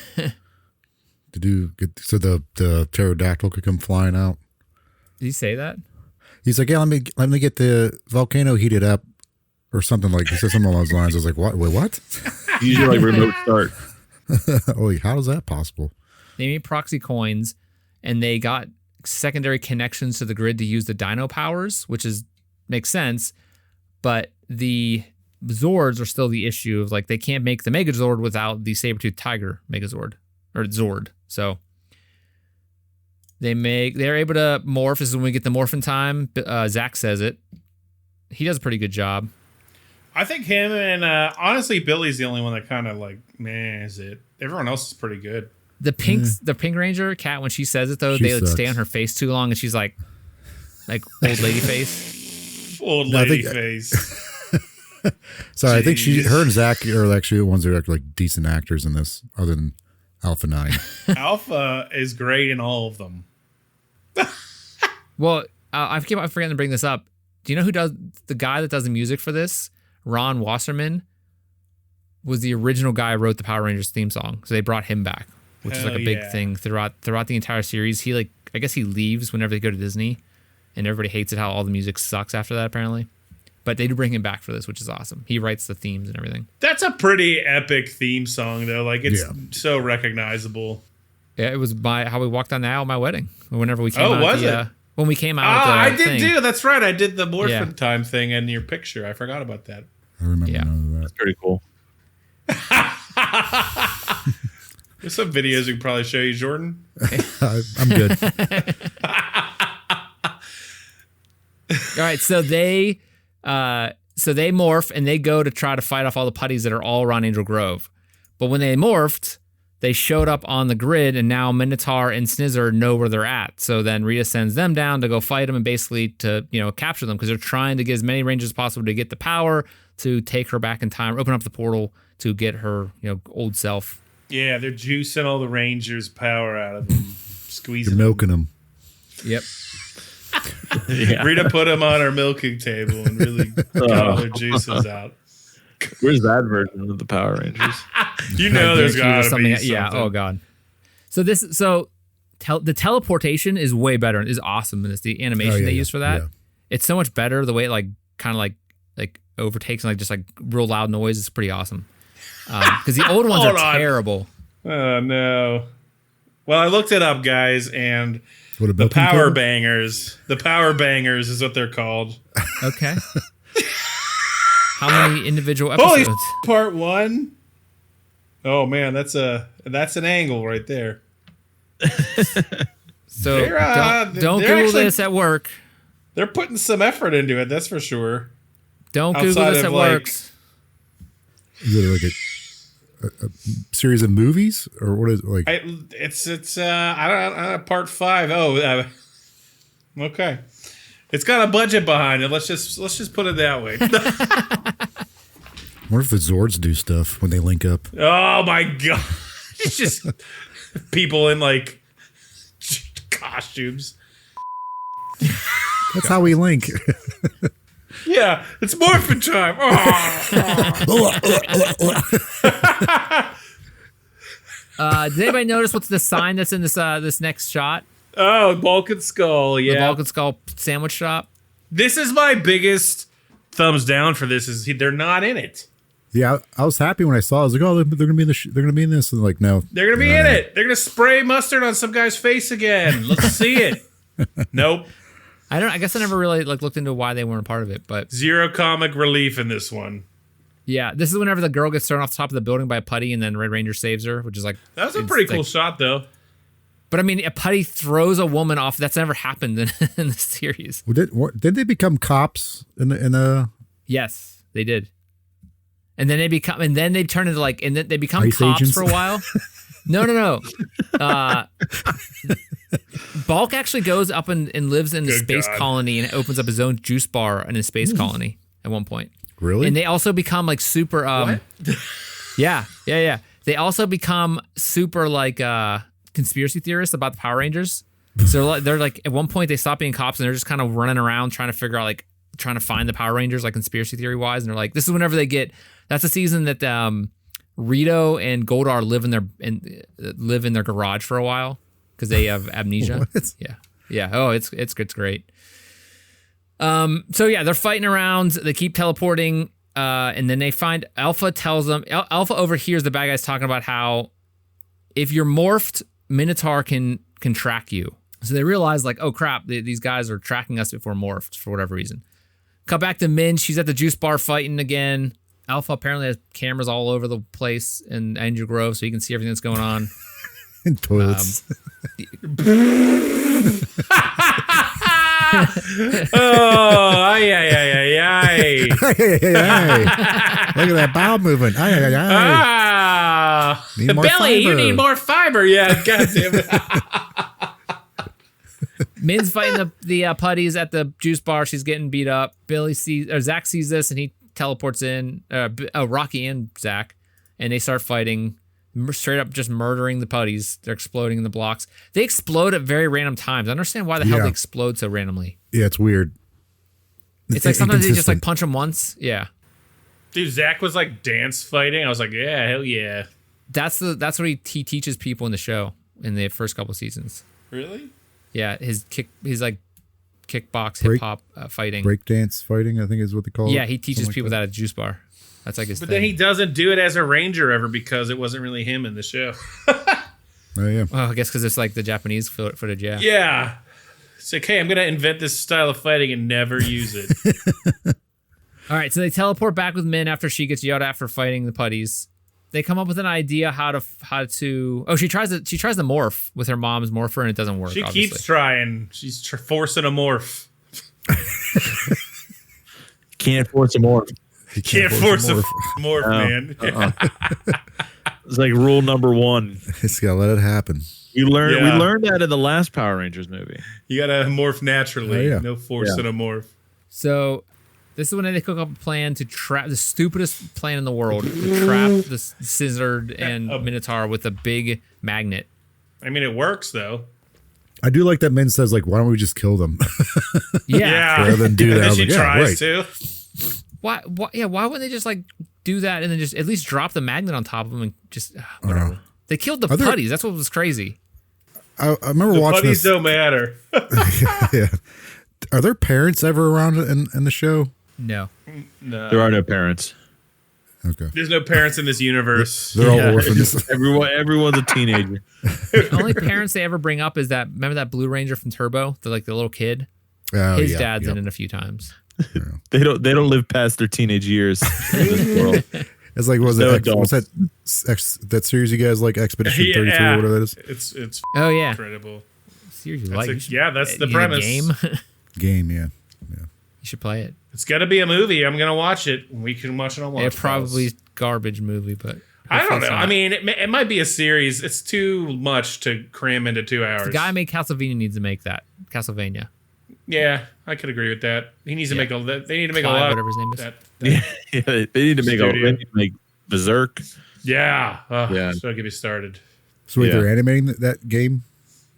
So the pterodactyl could come flying out. Did he say that? He's like, yeah, let me get the volcano heated up or something like. He said something along those lines. I was like, what? Wait, what? Usually like remote start. Oh, how is that possible? They made proxy coins, and they got secondary connections to the grid to use the dino powers, which makes sense. But the Zords are still the issue of like they can't make the Megazord without the saber-tooth tiger Megazord or Zord. So they're able to morph. This is when we get the morphin' time. Zach says it. He does a pretty good job. I think him and honestly Billy's the only one that kind of like is it. Everyone else is pretty good. The Pink Ranger Cat, when she says it though, they like stay on her face too long, and she's like old lady face. Old lady face. So I think her and Zach are actually the ones that are like decent actors in this, other than Alpha 9. Alpha is great in all of them. Well, I keep forgetting to bring this up. Do you know who does the guy that does the music for this? Ron Wasserman was the original guy who wrote the Power Rangers theme song, so they brought him back. which is like a big thing throughout the entire series. He I guess he leaves whenever they go to Disney, and everybody hates it how all the music sucks after that apparently. But they do bring him back for this, which is awesome. He writes the themes and everything. That's a pretty epic theme song, though. Like, it's so recognizable. Yeah, it was how we walked down the aisle at my wedding. Whenever we came out. Was it? When we came out. I did too. That's right. I did the Morphin Time thing in your picture. I forgot about that. I remember none of that. That's pretty cool. There's some videos we can probably show you, Jordan. I'm good. All right, so they morph and they go to try to fight off all the putties that are all around Angel Grove. But when they morphed, they showed up on the grid, and now Minotaur and Snizzer know where they're at. So then Rita sends them down to go fight them and basically to capture them because they're trying to get as many Rangers as possible to get the power to take her back in time, open up the portal to get her old self. Yeah, they're juicing all the Rangers' power out of them, squeezing. You're milking them. Yep. Rita put them on our milking table and really got all their juices out. Where's that version of the Power Rangers? There's got to be something. Yeah. Oh god. So the teleportation is way better. It's awesome, and it's the animation they use for that. Yeah. It's so much better. The way it kind of overtakes and just real loud noise is pretty awesome. Because the old ones are terrible. Oh no. Well, I looked it up, guys, and the Power Bangers. The Power Bangers is what they're called. Okay. How many individual episodes? Holy part 1. Oh man, that's an angle right there. So don't Google this at work. They're putting some effort into it, that's for sure. Don't Google this at work. Is it like a series of movies, or what is it like? It's I don't part 5. Okay. It's got a budget behind it. Let's just put it that way. What if the Zords do stuff when they link up? Oh my god! It's just people in costumes. That's how we link. Yeah, it's morphin' time. Did anybody notice what's the sign that's in this next shot? Oh, Vulcan Skull. Yeah, the Vulcan Skull sandwich shop. This is my biggest thumbs down for this. Is they're not in it. Yeah, I was happy when I saw it. I was like, oh, they're gonna be in they're gonna be in this, and no, they're gonna be in it. They're gonna spray mustard on some guy's face again. Let's see it. Nope. I guess I never really looked into why they weren't a part of it, but zero comic relief in this one. Yeah, this is whenever the girl gets thrown off the top of the building by a putty, and then Red Ranger saves her, which is that was a pretty cool shot, though. But I mean, a putty throws a woman off. That's never happened in the series. Well, did they become cops in the? Yes, they did. And then they turn into and then they become Ice cops agents? for a while. No. Bulk actually goes up and lives in the space colony and opens up his own juice bar in a space colony at one point. Really? And they also become super. What? Yeah. They also become super conspiracy theorists about the Power Rangers. So they're at one point they stop being cops and they're just kind of running around trying to figure out trying to find the Power Rangers conspiracy theory wise. And they're this is whenever they get. That's the season that Rito and Goldar live in their garage for a while because they have amnesia. What? Yeah. Oh, it's great. So yeah, they're fighting around. They keep teleporting, and then they find Alpha. Tells them Alpha overhears the bad guys talking about how if you're morphed, Minotaur can track you. So they realize oh crap, these guys are tracking us before morphed for whatever reason. Cut back to Min. She's at the juice bar fighting again. Alpha apparently has cameras all over the place in Angel Grove, so he can see everything that's going on. And toilets. Oh, ay. Look at that bowel movement. Need more Billy, fiber. you need more fiber. Yeah, goddamn it. Min's fighting the putties at the juice bar. She's getting beat up. Zach sees this and he teleports in. Rocky and Zach, and they start fighting. Straight up just murdering the putties. They're exploding in the blocks. They explode at very random times. I understand why the hell they explode so randomly. Yeah, it's weird. It's sometimes they just punch them once. Yeah. Dude, Zach was dance fighting. I was yeah, hell yeah. That's what he teaches people in the show in the first couple seasons. Really? Yeah, he's like kickbox, hip hop fighting, breakdance fighting, I think is what they call it. Yeah, he teaches people that at a juice bar. That's like his But thing. then he doesn't do it as a ranger ever because it wasn't really him in the show. Oh yeah. Well, I guess because it's like the Japanese footage. Yeah. Yeah. It's like, hey, I'm gonna invent this style of fighting and never use it. All right, so they teleport back with Min after she gets yelled at for fighting the putties. They come up with an idea how to. Oh, she tries to morph with her mom's morpher and it doesn't work. She obviously. keeps trying. She's forcing a morph. Can't force a morph. You Can't force a morph, man. It's like rule number 1. It's gotta let it happen. We learned that in the last Power Rangers movie. You gotta morph naturally. Oh, yeah. No forcing a morph. So this is when they cook up a plan to trap the stupidest plan in the world to trap the Scissored and Minotaur with a big magnet. I mean, it works though. I do like that Min says, like, why don't we just kill them? Yeah. Rather than do that. I was She like, tries right. to. Why? Yeah. Why wouldn't they just like do that and then just at least drop the magnet on top of them and just whatever? They killed the putties. That's what was crazy. I remember The watching putties this. don't matter. Yeah. Are there parents ever around in the show? No. No. There are no parents. Okay. There's no parents in this universe. They're all orphans. Everyone's a teenager. The only parents they ever bring up is that remember that Blue Ranger from Turbo, the little kid. Oh, His yeah, dad's yep. in it a few times. They don't live past their teenage years in this world. It's like, what's No that? adults. What's that series you guys like? Expedition 33 or whatever that is? It's Oh yeah. incredible. Seriously, That's like that's the you need a premise. game. Game, yeah. You should play it. It's got to be a movie. I'm gonna watch it. We can watch it on Watch It's probably garbage movie, but I don't hopefully know. it's not. I mean, it might be a series. It's too much to cram into 2 hours. The guy made Castlevania needs to make that. Castlevania. Yeah, I could agree with that. He needs to Yeah. make a. They need to make Clive, a lot. whatever his name is. That, Yeah, they need to make Berserk. yeah. Yeah. So get me started. So wait, Yeah. they're animating that game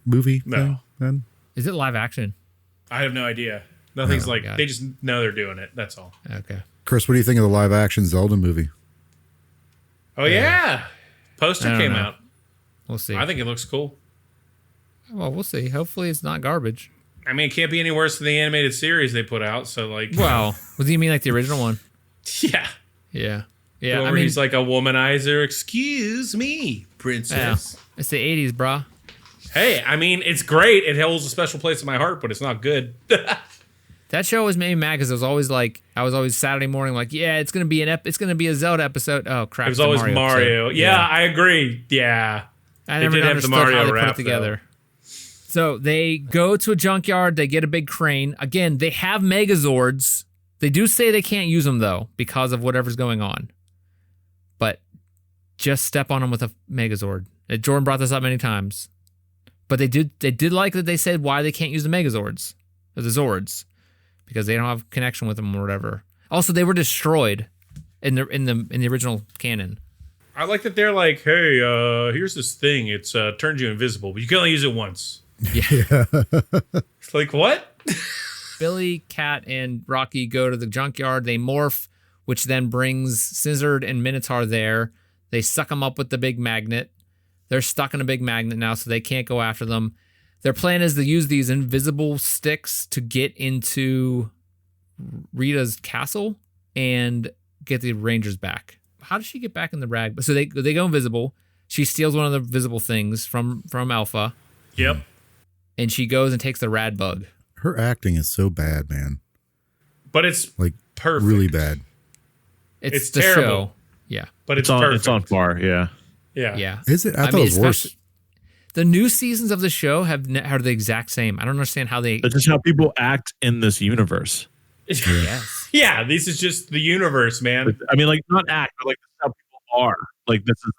movie No. thing then? Is it live action? I have no idea. Nothing's Oh, like God. they just know they're doing it. That's all. Okay. Chris, what do you think of the live action Zelda movie? Oh yeah, poster I don't came know. out. We'll see. I think it looks cool. Well, we'll see. Hopefully it's not garbage. I mean, it can't be any worse than the animated series they put out. So like, Well, what do you mean like the original one? yeah, Yeah. Yeah. Where I mean, he's like a womanizer. Excuse me, yeah, princess. it's the 80s, brah. Hey, I mean, it's great. It holds a special place in my heart, but it's not good. That show always made me mad because I was always Saturday morning like, yeah, it's gonna be it's gonna be a Zelda episode. Oh crap! It was it's a always Mario. Mario. episode. Yeah, I agree. Yeah. I They never did have the understood Mario how they put rap, it together. So they go to a junkyard. They get a big crane. Again, they have Megazords. They do say they can't use them though because of whatever's going on. But just step on them with a Megazord. Jordan brought this up many times. But they did like that they said why they can't use the Megazords or the Zords because they don't have connection with them or whatever. Also, they were destroyed in the original canon. I like that they're like, hey, here's this thing. It's turns you invisible, but you can only use it once. Yeah. It's like, what? Billy, Cat, and Rocky go to the junkyard. They morph, which then brings Scissored and Minotaur there. They suck them up with the big magnet. They're stuck in a big magnet now, so they can't go after them. Their plan is to use these invisible sticks to get into Rita's castle and get the Rangers back. How does she get back in the rag? So they go invisible. She steals one of the visible things from Alpha. Yep. And she goes and takes the rad bug. Her acting is so bad, man. But it's Like perfect. really bad. It's the terrible. show. Yeah. But it's It's perfect. on par. Yeah. Yeah. Yeah. Is it? I thought it was worse. especially- The new seasons of the show are the exact same. I don't understand how they. That's just how people act in this universe. Yes. Yeah, this is just the universe, man. I mean, like not act, but like this is how people are. Like this is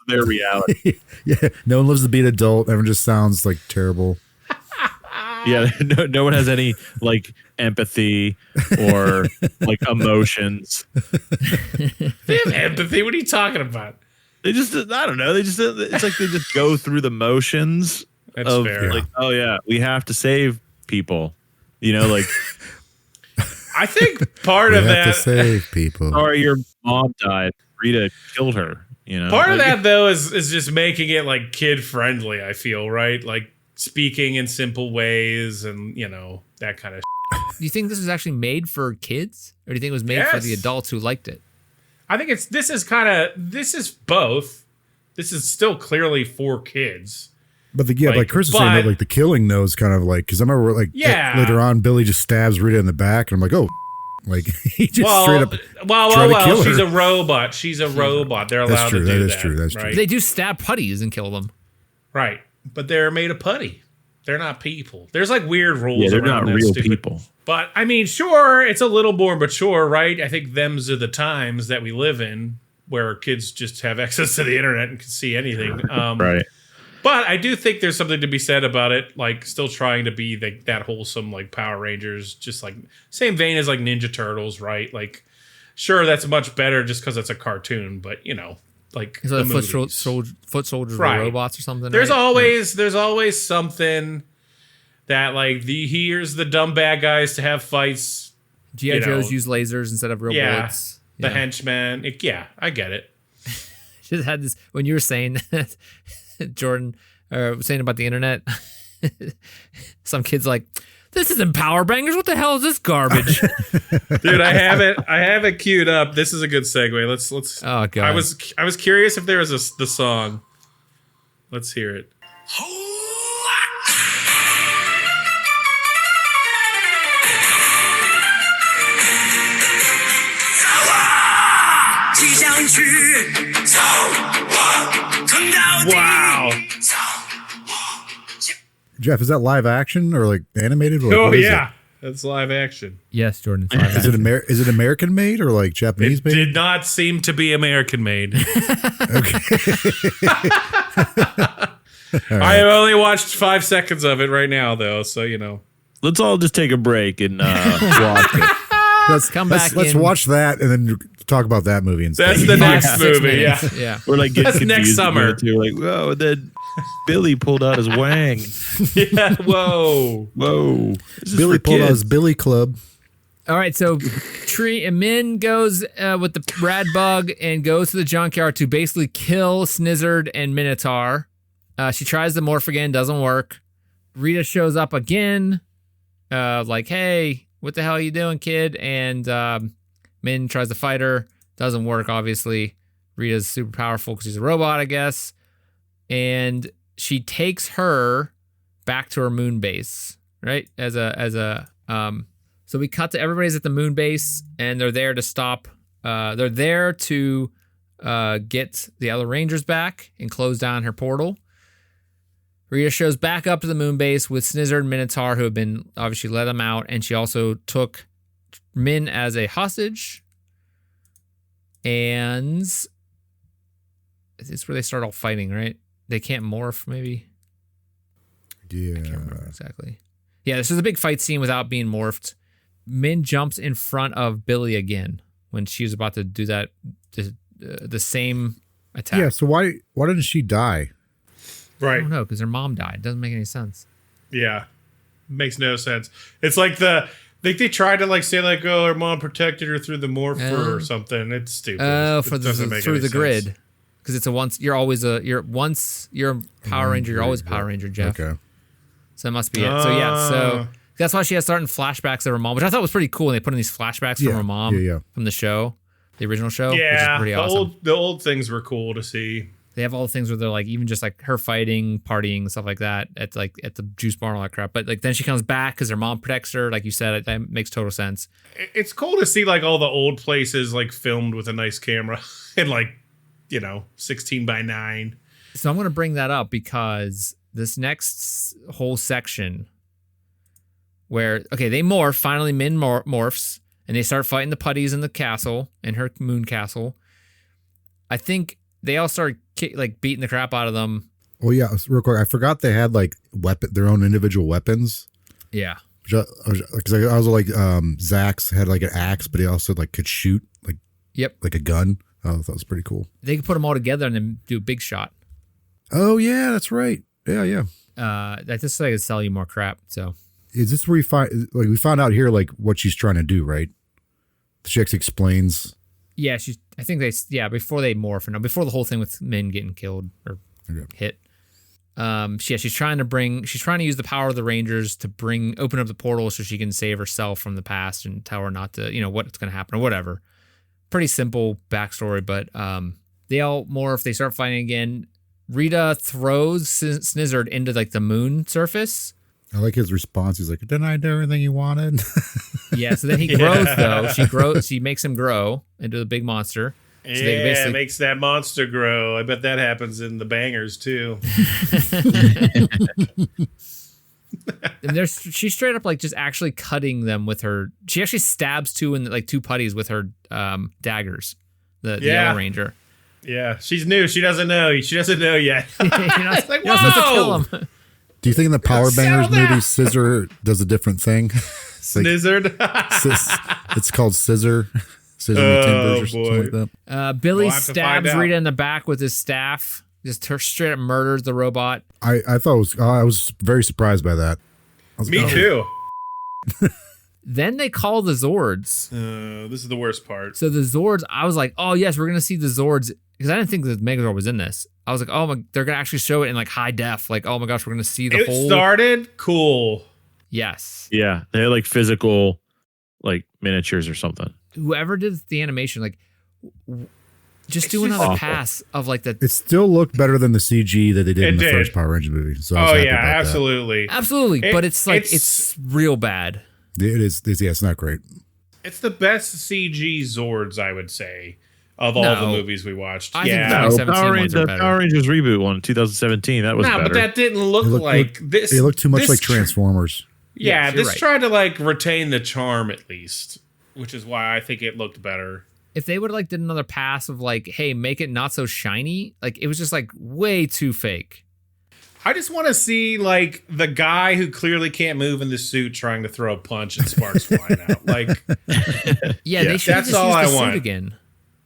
their reality. Yeah, no one lives to be an adult. Everyone just sounds like terrible. Yeah, no one has any like empathy or like emotions. They have empathy. What are you talking about? They just, I don't know. It's like they just go through the motions That's of fair. like, oh yeah, we have to save people. You know, like, I think part We of have to that. save people. sorry, your mom died. Rita killed her. You know, part of that though is just making it like kid friendly. I feel right, like speaking in simple ways, and that kind of. Do you think this was actually made for kids, or do you think it was made for the adults who liked it? I think this is both. This is still clearly for kids. But like Chris is saying that like the killing though is kind of like, because I remember like later on Billy just stabs Rita in the back and I'm like, oh, like he just straight up well, she's a robot. She's a robot. They're allowed to do that. That's true. That's true. They do stab putties and kill them. Right. But they're made of putty. They're not people. There's like weird rules. Yeah, they're around not real people. But I mean, sure, it's a little more mature, right? I think them's are the times that we live in where kids just have access to the internet and can see anything. Right. But I do think there's something to be said about it, like still trying to be that wholesome, like Power Rangers, just like same vein as like Ninja Turtles, right? Like, sure, that's much better just because it's a cartoon, but like so the foot soldiers right. were robots or something. There's always something that like here's the dumb bad guys to have fights. G.I. Joes use lasers instead of real bullets. The henchmen. I get it. Just had this when you were saying that. Jordan was saying about the internet. Some kids like, this isn't Power Bangers. What the hell is this garbage? Dude, I have it queued up. This is a good segue. Let's. Oh god. I was curious if there was the song. Let's hear it. Wow. Jeff, is that live action or like animated? Or oh yeah, that's live action. Yes, Jordan. Is it American made or like Japanese made? It did not seem to be American made. Okay. I have only watched 5 seconds of it right now, though, so Let's all just take a break and watch it. Let's watch that and then talk about that movie instead. That's the next movie. Yeah. We're like getting confused next summer. We're like, whoa, then Billy pulled out his wang. Yeah. Whoa. Billy pulled out his Billy Club. All right, so Min goes with the rad bug and goes to the junkyard to basically kill Snizzard and Minotaur. She tries to morph again, doesn't work. Rita shows up again, like, hey, what the hell are you doing, kid? And Min tries to fight her. Doesn't work, obviously. Rita's super powerful because she's a robot, I guess. And she takes her back to her moon base, right? So we cut to everybody's at the moon base, and they're there to stop. They're there to get the other Rangers back and close down her portal. Rita shows back up to the moon base with Snizzard and Minotaur, who have been obviously let them out, and she also took Min as a hostage. And it's where they start all fighting, right? They can't morph, maybe. Yeah, I can't remember exactly. Yeah, this is a big fight scene without being morphed. Min jumps in front of Billy again when she was about to do that, the same attack. Yeah, so why didn't she die? Right. I don't know, because her mom died. It doesn't make any sense. Yeah. Makes no sense. It's like they tried to like say like, oh, her mom protected her through the morpher or something. It's stupid. Oh, through the grid. Because it's once you're a Power Ranger, you're always a Power Ranger, Jeff. Okay. So that must be it. So that's why she has starting flashbacks of her mom, which I thought was pretty cool. And they put in these flashbacks from her mom from the show, the original show. Yeah, which is pretty awesome. The old things were cool to see. They have all the things where they're like, even just like her fighting, partying, stuff like that at the juice bar and all that crap. But like then she comes back because her mom protects her. Like you said, that makes total sense. It's cool to see like all the old places like filmed with a nice camera and like 16:9. So I'm going to bring that up because this next whole section where, they morph, finally Min morphs, and they start fighting the putties in the castle, in her moon castle. I think they all start beating the crap out of them. Oh yeah, real quick, I forgot they had like their own individual weapons. Yeah. Because I was like, Zach's had like an axe, but he also like could shoot like a gun. Oh, that was pretty cool. They could put them all together and then do a big shot. Oh yeah, that's right. Yeah. That just like to sell you more crap. So is this where we found out here like what she's trying to do, right? She actually explains. Yeah, I think before they morph, and before the whole thing with Min getting killed or hit. She's trying to use the power of the Rangers to open up the portal so she can save herself from the past and tell her not to, what's going to happen or whatever. Pretty simple backstory, but they all morph. They start fighting again. Rita throws Snizzard into like the moon surface. I like his response. He's like, "Didn't I do everything you wanted?" Yeah. So then he grows though. She makes him grow into the big monster. So it makes that monster grow. I bet that happens in the bangers too. And she's straight up like just actually cutting them with her. She actually stabs two putties with her daggers. The Yellow Ranger. Yeah, she's new. She doesn't know. She doesn't know yet. You're not supposed to kill him. Do you think in the Power Bangers movie, Scissor does a different thing? Snizzard? It's called Scissor. Scissor the Timbers or something like that. Billy stabs Rita in the back with his staff. Just straight up murders the robot. I thought I was very surprised by that. Me too. Then they call the Zords. This is the worst part. So the Zords, I was like, oh yes, we're gonna see the Zords, because I didn't think the Megazord was in this. I was like, oh my, they're gonna actually show it in like high def. Like, oh my gosh, we're gonna see the whole. It started cool. Yes. Yeah, they had like physical, like miniatures or something. Whoever did the animation, like, just do another pass of like the. It still looked better than the CG that they did in the first Power Rangers movie. So absolutely, absolutely. But it's like it's real bad. It is. Yeah, it's not great. It's the best CG Zords, I would say, of all the movies we watched. I think the Power Rangers reboot one, 2017. That was better. But that didn't look like this. It looked too much like Transformers. Yeah, this tried to like retain the charm at least, which is why I think it looked better. If they would have like did another pass of like, hey, make it not so shiny, like it was just like way too fake. I just want to see like the guy who clearly can't move in the suit trying to throw a punch and sparks flying out. Like, they should just use the suit again.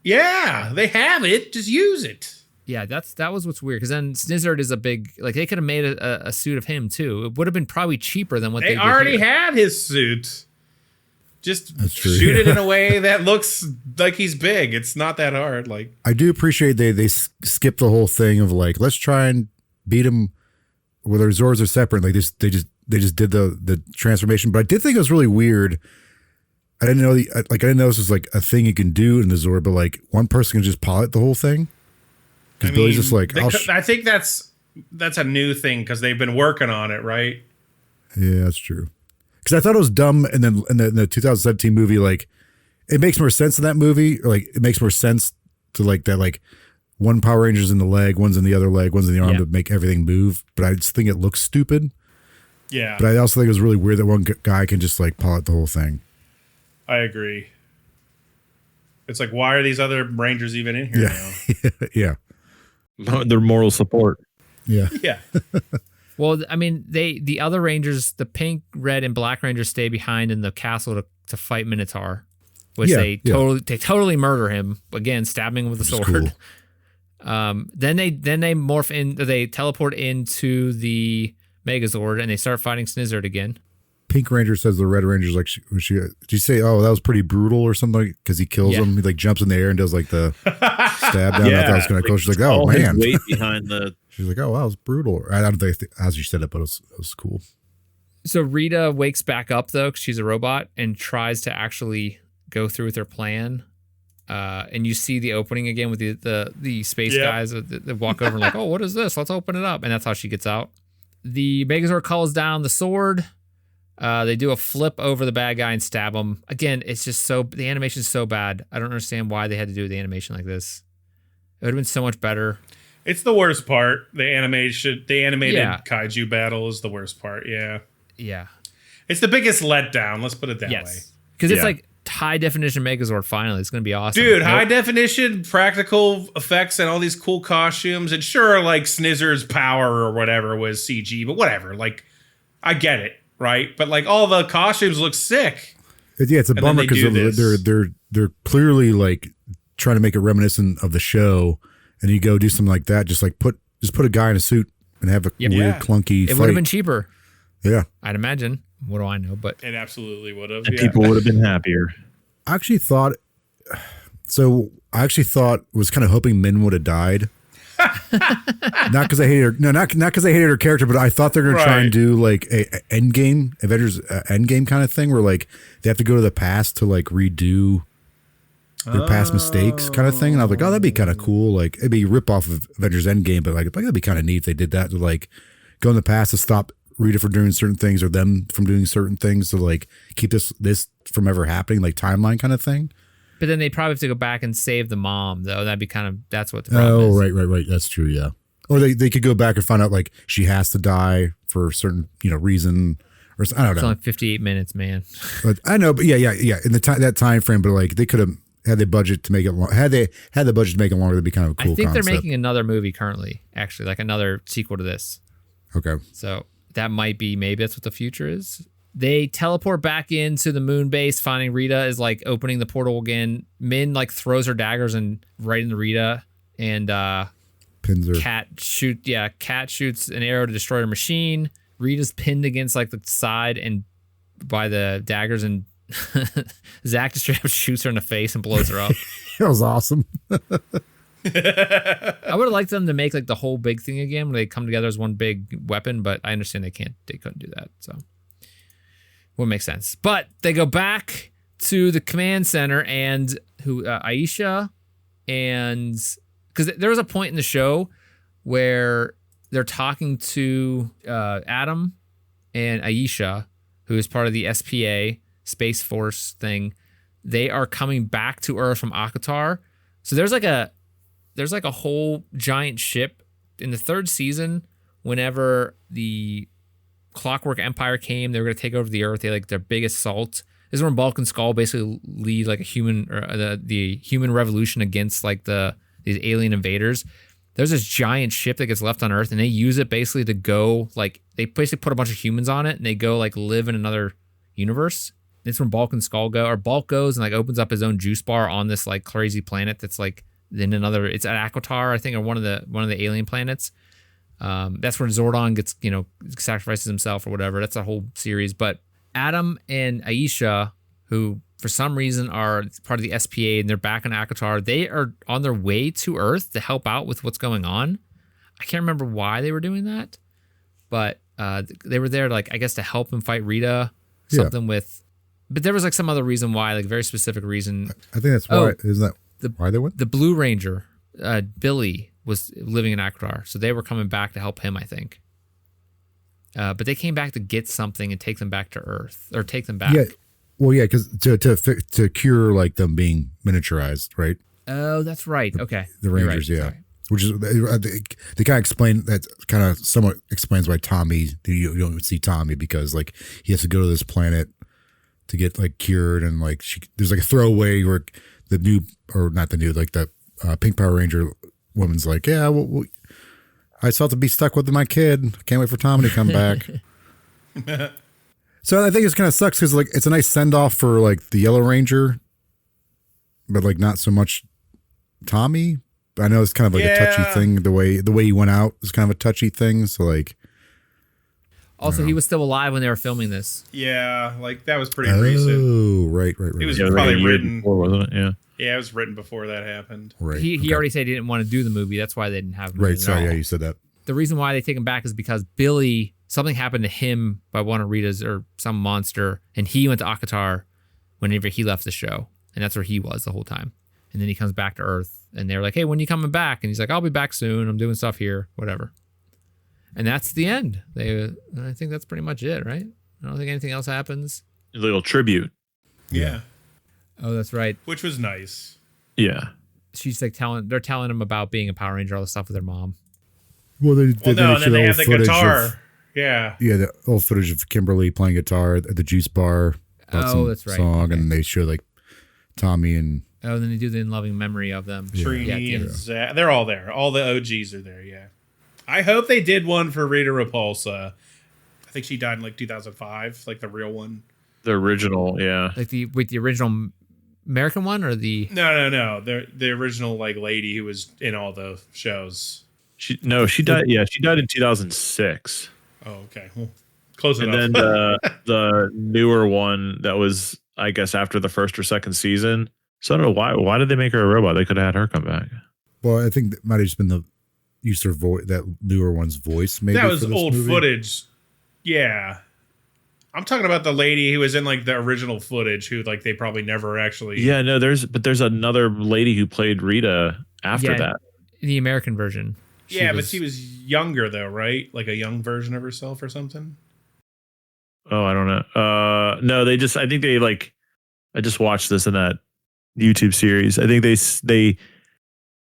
Yeah, they have it. Just use it. Yeah, that was what's weird, because then Snizzard is a big, like they could have made a suit of him too. It would have been probably cheaper than what they did already here. had his suit. Just shoot it in a way that looks like he's big. It's not that hard. Like, I do appreciate they skipped the whole thing of like, let's try and beat him where their Zords are separate. Like they just did the transformation. But I did think it was really weird. I didn't know this was like a thing you can do in the Zord, but like one person can just pilot the whole thing. Because Billy's just like, I think that's a new thing because they've been working on it, right? Yeah, that's true. Because I thought it was dumb, and then in the 2017 movie, like it makes more sense in that movie. Or like it makes more sense to like that, like one Power Ranger's in the leg, one's in the other leg, one's in the arm to make everything move. But I just think it looks stupid. Yeah. But I also think it was really weird that one guy can just like pilot the whole thing. I agree. It's like, why are these other Rangers even in here now? Yeah. Their moral support. Yeah. Yeah. Well, I mean, the other Rangers, the pink, red, and black Rangers stay behind in the castle to fight Minotaur, which they totally murder him again, stabbing him with a sword. Cool. Then they morph in, they teleport into the Megazord and they start fighting Snizzard again. Pink Ranger says the Red Ranger's like, did you say, oh, that was pretty brutal or something? Because he kills him. He like jumps in the air and does like the stab down. I thought it was going to go. She's like, oh, man. Weight behind the. She's like, oh, wow, that was brutal. I don't think as you said it, but it was cool. So Rita wakes back up, though, because she's a robot, and tries to actually go through with her plan. And you see the opening again with the space guys that walk over and like, oh, what is this? Let's open it up. And that's how she gets out. The Megazord calls down the sword. They do a flip over the bad guy and stab him. Again, it's just the animation is so bad. I don't understand why they had to do the animation like this. It would have been so much better. It's the worst part. The animated kaiju battle is the worst part. Yeah. Yeah. It's the biggest letdown. Let's put it that way. Because it's like high definition Megazord finally. It's going to be awesome. Dude, high definition practical effects and all these cool costumes. And sure, like Snizzard's power or whatever was CG, but whatever. Like, I get it, right? But like all the costumes look sick. Yeah, it's a bummer because they're clearly like trying to make it reminiscent of the show. And you go do something like that, just put a guy in a suit and have a weird clunky fight. It would have been cheaper. Yeah. I'd imagine. What do I know? But it absolutely would have. And people would have been happier. I actually thought So I actually was kind of hoping Min would have died. Not because I hated her. No, not because I hated her character, but I thought they're going to try and do like a Endgame, Avengers Endgame kind of thing, where like they have to go to the past to like redo their past mistakes, kind of thing. And I was like, oh, that'd be kind of cool. Like it'd be a rip off of Avengers Endgame, but like that'd be kind of neat if they did that to like go in the past to stop Rita from doing certain things or them from doing certain things to like keep this from ever happening, like timeline kind of thing. But then they probably have to go back and save the mom, though. That'd be that's what the problem is. Oh, right. That's true, yeah. Or they could go back and find out like she has to die for a certain reason, or I don't know. It's only 58 minutes, man. But I know, but yeah. In that time frame, but like they could have had the budget to make it long. Had they had the budget to make it longer, that'd be kind of a cool. I think concept. they're making another movie currently, actually, like another sequel to this. Okay. So that might be maybe that's what the future is. They teleport back into the moon base, finding Rita is like opening the portal again. Min like throws her daggers and right into Rita, and pins her. Cat shoots an arrow to destroy her machine. Rita's pinned against like the side and by the daggers, and Zach just straight up shoots her in the face and blows her up. That was awesome. I would have liked them to make like the whole big thing again when they come together as one big weapon, but I understand they couldn't do that. So would make sense. But they go back to the command center and Aisha, and because there was a point in the show where they're talking to Adam and Aisha, who is part of the SPA Space Force thing. They are coming back to Earth from Akatar. So there's like a whole giant ship in the third season. Whenever the Clockwork Empire came, they were going to take over the Earth. They had like their big assault. This is when Bulk and Skull basically lead like a human or the human revolution against like these alien invaders. There's this giant ship that gets left on Earth, and they use it basically to go like they basically put a bunch of humans on it, and they go like live in another universe. It's when Bulk and Skull go, or Bulk goes and like opens up his own juice bar on this like crazy planet that's like in another. It's at Akatar, I think, or one of the alien planets. That's where Zordon gets, sacrifices himself or whatever. That's a whole series. But Adam and Aisha, who for some reason are part of the SPA and they're back on Akatar, they are on their way to Earth to help out with what's going on. I can't remember why they were doing that, but they were there, like, I guess to help him fight Rita, something with, but there was like some other reason why, like very specific reason. I think that's why, isn't that why they went? The Blue Ranger, Billy, was living in Akatar, so they were coming back to help him, I think. But they came back to get something and take them back to Earth, or take them back. Yeah, well, yeah, because to cure like them being miniaturized, right? Oh, that's right. Okay, the Rangers, right. yeah. Sorry. Which is they kind of explain that, kind of somewhat explains why Tommy, you don't see Tommy, because like he has to go to this planet to get like cured, and like there's like a throwaway where the Pink Power Ranger woman's like, yeah, well, I still have to be stuck with my kid. Can't wait for Tommy to come back. So I think it kind of sucks because like it's a nice send off for like the Yellow Ranger, but like not so much Tommy. I know it's kind of like a touchy thing. The way he went out is kind of a touchy thing. So like, also he was still alive when they were filming this. Yeah, like that was pretty recent. Oh, right. It was probably written before, wasn't it? Yeah. Yeah, it was written before that happened. Right. He already said he didn't want to do the movie. That's why they didn't have him. Right. Sorry. Yeah, you said that. The reason why they take him back is because Billy, something happened to him by one of Rita's or some monster, and he went to Akatar whenever he left the show, and that's where he was the whole time. And then he comes back to Earth, and they're like, "Hey, when are you coming back?" And he's like, "I'll be back soon. I'm doing stuff here, whatever." And that's the end. I think that's pretty much it, right? I don't think anything else happens. A little tribute. Yeah. Oh, that's right. Which was nice. Yeah. She's like they're telling him about being a Power Ranger, all the stuff with their mom. Well, and then they have the guitar. Yeah, the old footage of Kimberly playing guitar at the juice bar. That's right. Song, okay. And they show like Tommy and. Oh, then they do the in loving memory of them. Trini and Zach. They're all there. All the OGs are there. Yeah. I hope they did one for Rita Repulsa. I think she died in like 2005, like the real one. The original, yeah. Like the original American one, or the No. The original like lady who was in all the shows. She died. Yeah, she died in 2006. Oh, okay. Well, close enough. And then the newer one that was, I guess, after the first or second season, So I don't know why did they make her a robot? They could have had her come back. Well, I think that might have just been the use her voice, that newer one's voice. Maybe that was for this old movie. footage. Yeah, I'm talking about the lady who was in like the original footage, who like they probably never actually. Yeah, no, there's another lady who played Rita after that. The American version. But she was younger though, right? Like a young version of herself or something. Oh, I don't know. No, I think they I just watched this in that YouTube series. I think they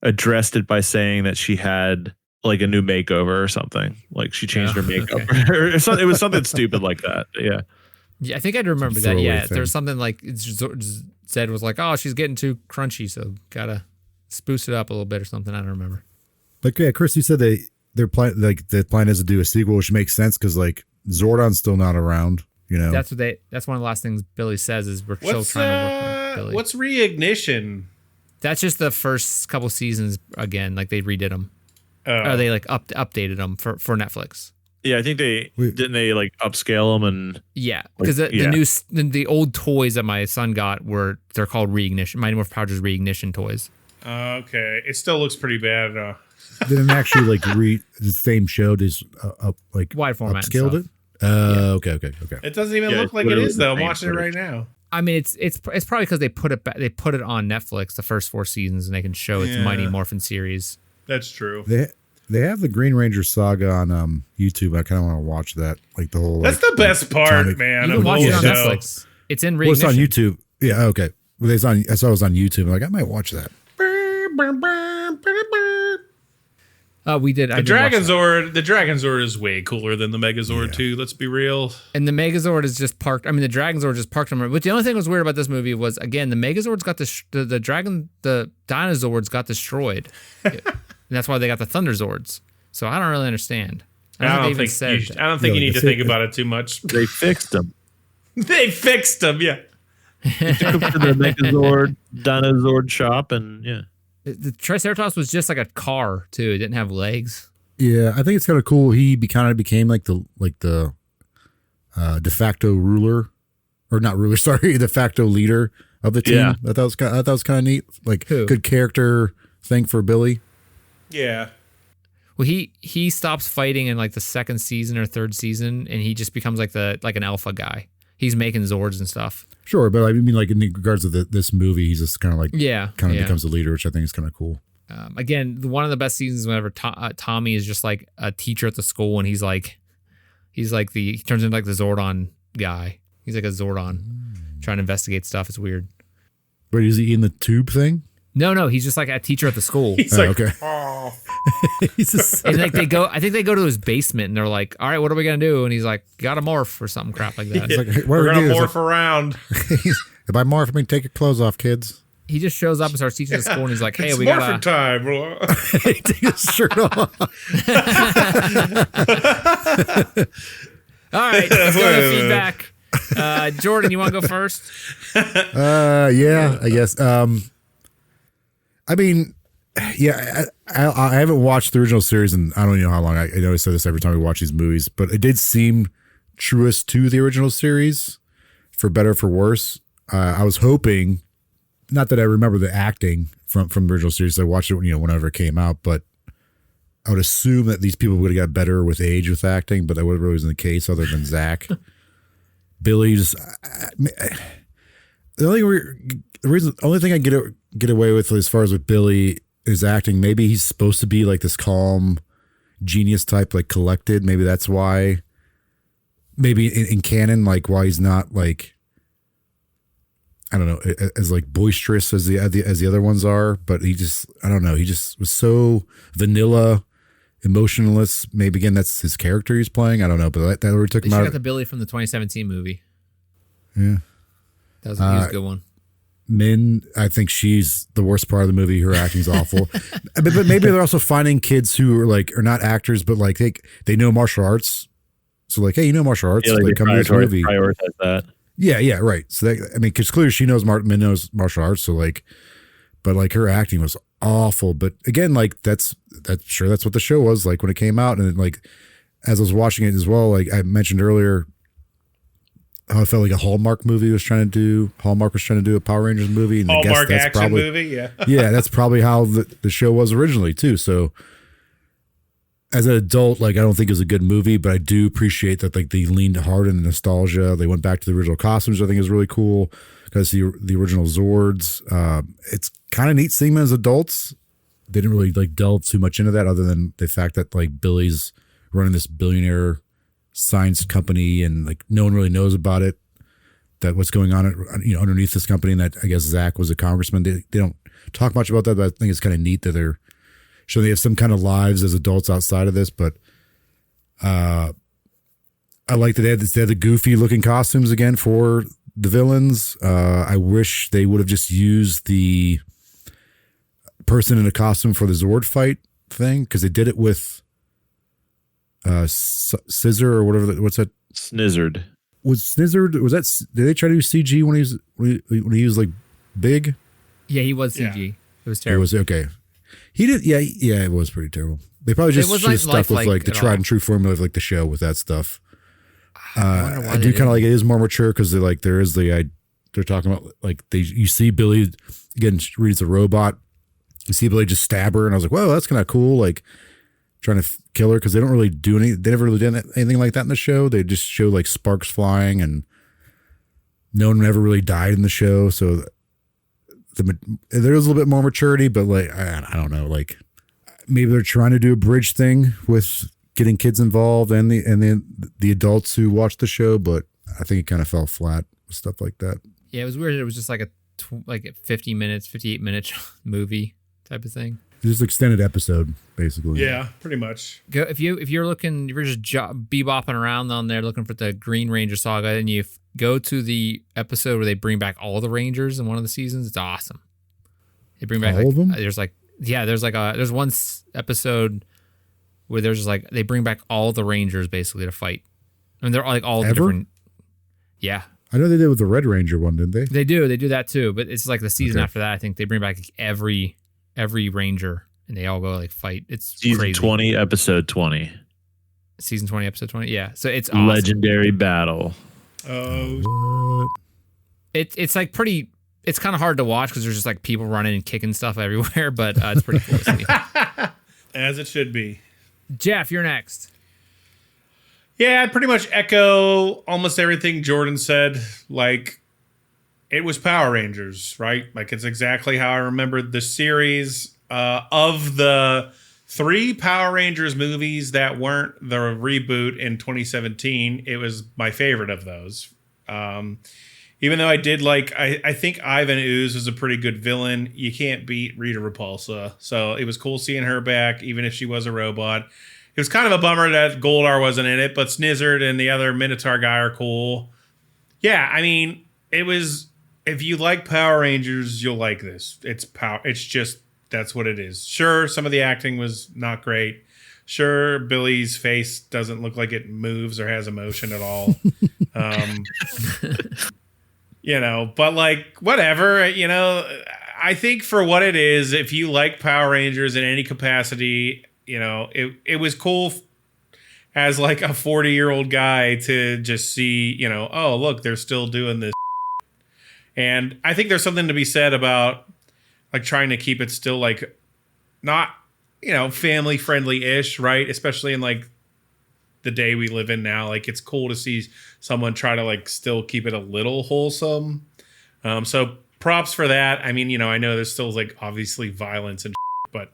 addressed it by saying that she had like a new makeover or something. Like she changed her makeup. Okay. Or something. It was something stupid like that. Yeah. Yeah, I think I'd remember that. Yeah, there was something like Zed was like, "Oh, she's getting too crunchy, so gotta spruce it up a little bit or something." I don't remember. Like, yeah, Chris, you said their plan, like the plan is to do a sequel, which makes sense because like Zordon's still not around. You know, that's one of the last things Billy says is we're still trying to work with Billy. What's Reignition? That's just the first couple seasons again. Like they redid them. Or they like updated them for Netflix. Yeah, I think they like upscale them and because the old toys that my son got they're called Reignition. Mighty Morphin Power Rangers Reignition toys. Okay, it still looks pretty bad. Didn't actually like the same show just like wide format upscaled it. Okay. It doesn't even look like it is though. I'm watching it right now. I mean, it's probably because they put it on Netflix the first 4 seasons and they can show its Mighty Morphin series. That's true. They have the Green Ranger saga on YouTube. I kind of want to watch that, like the whole. That's the best part, man. You can watch it on Netflix. It's in Reignition. Well, it's on YouTube. Yeah, okay. Well, I saw it was on YouTube. I'm like, I might watch that. We did. The Dragon Zord is way cooler than the Megazord too. Let's be real. And the Megazord is just parked. I mean, the Dragon Zord just parked somewhere. But the only thing that was weird about this movie was again the Megazords got the Dinozords got destroyed, and that's why they got the Thunderzords. So I don't really understand. I don't think you need to think about it too much. They fixed them. They fixed them. Yeah. They took them to the Megazord Dinozord shop and yeah. The Triceratops was just like a car too. It didn't have legs. Yeah, I think it's kind of cool. He kind of became like the de facto ruler, or not ruler. Sorry, de facto leader of the team. Yeah. I thought it was kind of neat. Like good character thing for Billy. Yeah. Well, he stops fighting in like the 2nd season or 3rd season, and he just becomes like an alpha guy. He's making Zords and stuff. Sure, but I mean, like in regards to this movie, he's just kind of like becomes the leader, which I think is kind of cool. Again, one of the best seasons whenever Tommy is just like a teacher at the school, and he turns into like the Zordon guy. He's like a Zordon trying to investigate stuff. It's weird. But is he in the tube thing? No, he's just like a teacher at the school. He's like, okay. Oh. And like I think they go to his basement and they're like, all right, what are we going to do? And he's like, got to morph or something crap like that. It's like, hey, we're going to morph around. If I morph, I mean, take your clothes off, kids. He just shows up and starts teaching at school and he's like, hey, it's we got time. Take his shirt off. All right, let's go to feedback. Jordan, you want to go first? Yeah, I guess. I mean, yeah, I haven't watched the original series and I don't know how long. I know I say this every time we watch these movies, but it did seem truest to the original series, for better or for worse. I was hoping, not that I remember the acting from the original series. I watched it, whenever it came out, but I would assume that these people would have got better with age with acting, but that really wasn't the case other than Zach. Billy just, the only thing I get away with as far as with Billy is acting. Maybe he's supposed to be like this calm genius type, like collected. Maybe that's why, maybe in canon, like why he's not like, I don't know, as like boisterous as the other ones are, but he just, I don't know. He just was so vanilla, emotionless. Maybe again, that's his character he's playing. I don't know, but that really took him out. She got the Billy from the 2017 movie. Yeah. That was a good one. Min, I think she's the worst part of the movie. Her acting's awful. but maybe they're also finding kids who are not actors, but like they know martial arts. So like, hey, martial arts, yeah, like come to this movie. Prioritize that. Yeah, right. So because clearly she knows Min knows martial arts. So like, but like her acting was awful. But again, like that's what the show was like when it came out. And like, as I was watching it as well, like I mentioned earlier, how I felt like a Hallmark movie was trying to do. Hallmark was trying to do a Power Rangers movie. And Hallmark I guess that's action probably, movie, yeah. yeah, that's probably how the show was originally too. So as an adult, like I don't think it was a good movie, but I do appreciate that like they leaned hard into nostalgia. They went back to the original costumes, which I think is really cool because the original Zords. It's kind of neat seeing them as adults. They didn't really like delve too much into that other than the fact that like Billy's running this billionaire science company and like no one really knows about it, that what's going on underneath this company, and that I guess Zach was a congressman. They don't talk much about that, but I think it's kind of neat that they're showing they have some kind of lives as adults outside of this. But I like that they had the goofy looking costumes again for the villains. I wish they would have just used the person in a costume for the Zord fight thing, because they did it with Scissor or whatever. What's that? Snizzard. Was Snizzard? Was that? Did they try to do CG when he was like big? Yeah, he was CG. Yeah. It was terrible. It was okay. He did. Yeah, it was pretty terrible. They probably just should have stuck with like the tried and true formula of like the show with that stuff. I do kind of like it is more mature because they're talking about like you see Billy again. Reed's a robot. You see Billy just stab her, and I was like, "Whoa, that's kind of cool!" Like trying to kill her, because they don't really do any. They never really did anything like that in the show. They just show like sparks flying, and no one ever really died in the show. So there is a little bit more maturity, but like I don't know, like maybe they're trying to do a bridge thing with getting kids involved and the adults who watch the show, but I think it kind of fell flat with stuff like that. Yeah, it was weird. It was just like a 58 minute movie type of thing. Just extended episode, basically. Yeah, pretty much. If you're just bebopping around on there looking for the Green Ranger saga, and you go to the episode where they bring back all the Rangers in one of the seasons, it's awesome. They bring back all of them. There's one episode where there's just like they bring back all the Rangers basically to fight. I mean, they're like all the different. Yeah. I know they did with the Red Ranger one, didn't they? They do that too, but it's like the season after that. I think they bring back every Ranger and they all go like fight. It's season crazy. 20, episode 20. Season 20, episode 20. Yeah, so it's awesome. Legendary battle. Oh, it's like pretty. It's kind of hard to watch because there's just like people running and kicking stuff everywhere, but it's pretty cool to see. as it should be. Jeff, you're next. Yeah, I'd pretty much echo almost everything Jordan said. Like, it was Power Rangers, right? Like, it's exactly how I remembered the series. Of the 3 Power Rangers movies that weren't the reboot in 2017, it was my favorite of those. Even though I did like, I think Ivan Ooze was a pretty good villain. You can't beat Rita Repulsa. So it was cool seeing her back, even if she was a robot. It was kind of a bummer that Goldar wasn't in it, but Snizzard and the other Minotaur guy are cool. Yeah, I mean, it was, if you like Power Rangers, you'll like this. It's just, that's what it is. Sure, some of the acting was not great. Sure, Billy's face doesn't look like it moves or has emotion at all. But like, whatever, I think for what it is, if you like Power Rangers in any capacity, it was cool as like a 40-year-old guy to just see, oh, look, they're still doing this. And I think there's something to be said about like trying to keep it still like not, family friendly-ish, right? Especially in like the day we live in now. Like, it's cool to see someone try to like still keep it a little wholesome. So props for that. I mean, I know there's still like obviously violence and but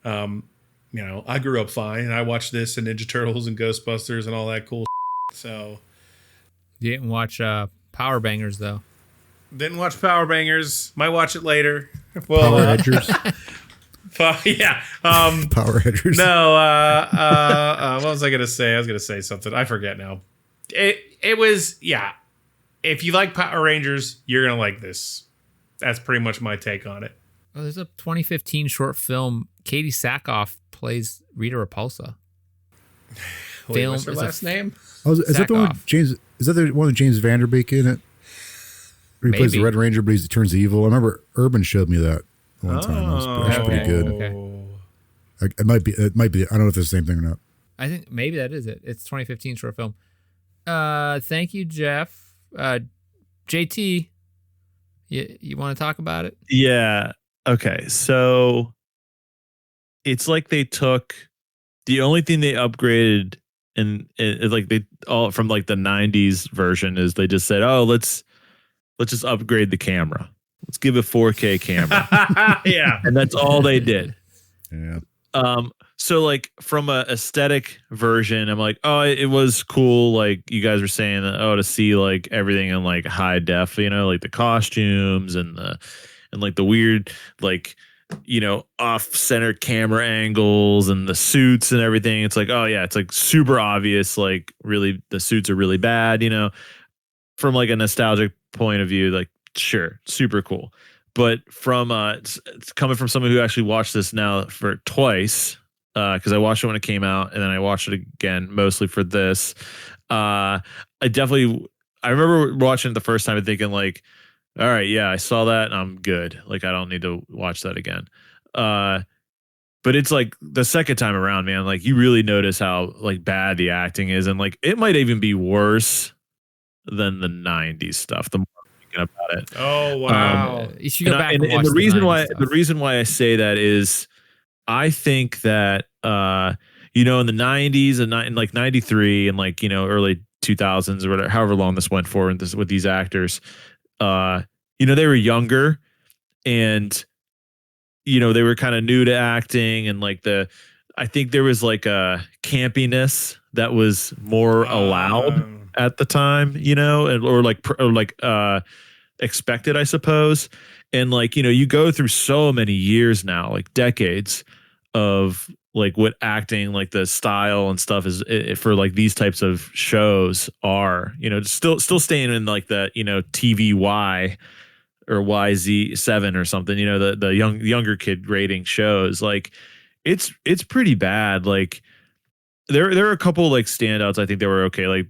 I grew up fine and I watched this and Ninja Turtles and Ghostbusters and all that cool so You didn't watch Power Bangers though. Didn't watch Power Bangers. Might watch it later. Well, Power Edgers. Yeah. Power Edgers. No. What was I gonna say? I was gonna say something. I forget now. It was, yeah. If you like Power Rangers, you're gonna like this. That's pretty much my take on it. Oh, there's a 2015 short film. Katie Sackhoff plays Rita Repulsa. Wait, what's her last name? Oh, is that the one with James? Is that the one with James Vanderbeek in it? Where he plays the Red Ranger, but he turns evil. I remember Urban showed me that one time. It was actually pretty good. Okay. It might be. I don't know if it's the same thing or not. I think maybe that is it. It's 2015 short film. Thank you, Jeff. JT, you want to talk about it? Yeah. Okay. So it's like they took the only thing they upgraded and like they all from like the 90s version is they just said, oh, let's just upgrade the camera. Let's give a 4K camera. Yeah. And that's all they did. Yeah. So like from a aesthetic version, I'm like, oh, it was cool. Like you guys were saying, oh, to see like everything in like high def, you know, like the costumes and like the weird, like, you know, off center camera angles and the suits and everything. It's like, oh yeah, it's like super obvious. Like really the suits are really bad, you know, from like a nostalgic point of view, like sure, super cool. But from it's coming from someone who actually watched this now for twice, because I watched it when it came out and then I watched it again mostly for this. I remember watching it the first time and thinking like, all right, yeah, I saw that and I'm good. Like I don't need to watch that again. But it's like the second time around, man, like you really notice how like bad the acting is, and like it might even be worse than the 90s stuff. The more I'm thinking about it. Oh wow. You should go back and watch the reason 90s why stuff. the reason why I say that is I think that you know, in the 90s and in like 93 and like, you know, early 2000s or whatever, however long this went for with these actors, you know, they were younger and, you know, they were kind of new to acting and like I think there was like a campiness that was more allowed at the time, you know, or expected, I suppose. And like, you know, you go through so many years now, like decades of like what acting, like the style and stuff is for like these types of shows are, you know, still staying in like the, you know, TVY or YZ7 or something, you know, the younger kid rating shows. Like it's pretty bad. Like there are a couple like standouts. I think they were okay. Like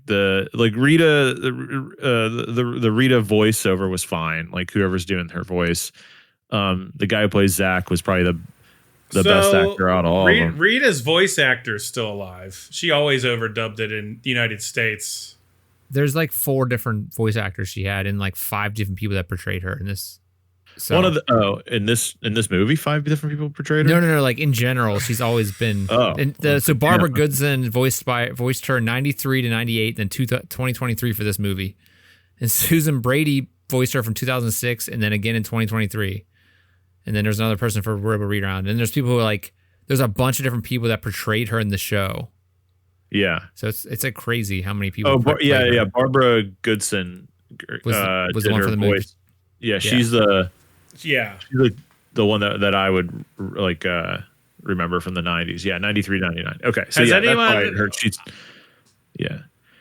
Rita, the Rita voiceover was fine. Like whoever's doing her voice, the guy who plays Zach was probably the best actor out of all of them. Rita's voice actor is still alive. She always overdubbed it in the United States. There's like 4 different voice actors she had and like 5 different people that portrayed her in this. So. One of the in this movie, 5 different people portrayed her. No. Like in general, she's always been. So Barbara Goodson voiced her in 93 to 98, then 2023 for this movie, and Susan Brady voiced her from 2006, and then again in 2023, and then there's another person for Robo Reround, and there's people who are like there's a bunch of different people that portrayed her in the show. Yeah. So it's like crazy how many people. Yeah. Barbara Goodson was the one for the movie. Voice. Yeah, she's the. Yeah, she's the one that I would like remember from the 90s. Yeah, 93, 99. Okay, so has yeah, anyone that's why I heard she's. Yeah,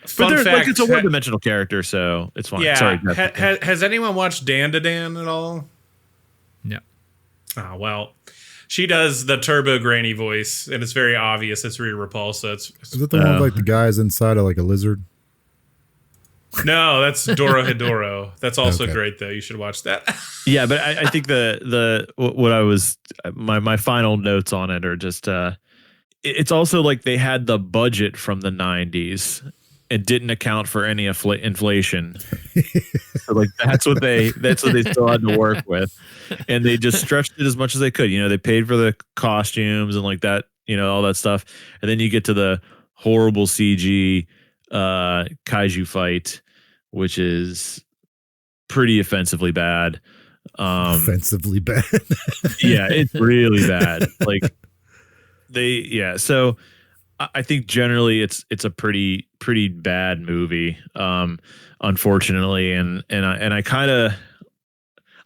fun but fact, like it's a one-dimensional character, so it's fine. Yeah, sorry. Has anyone watched Dan to Dan at all? No. Oh well. She does the Turbo Granny voice, and it's very obvious. It's Rita Repulsa. Is it the one with like the guys inside of like a lizard? No, that's Doro Hedoro. That's also Okay. great, though. You should watch that. Yeah, but I think what I was my final notes on it are just it's also like they had the budget from the 90s and didn't account for any inflation. So like that's what they still had to work with, and they just stretched it as much as they could. You know, they paid for the costumes and like that, you know, all that stuff, and then you get to the horrible CG kaiju fight, which is pretty offensively bad. Offensively bad. Yeah, it's really bad. Like so I think generally it's a pretty bad movie, unfortunately, and I kind of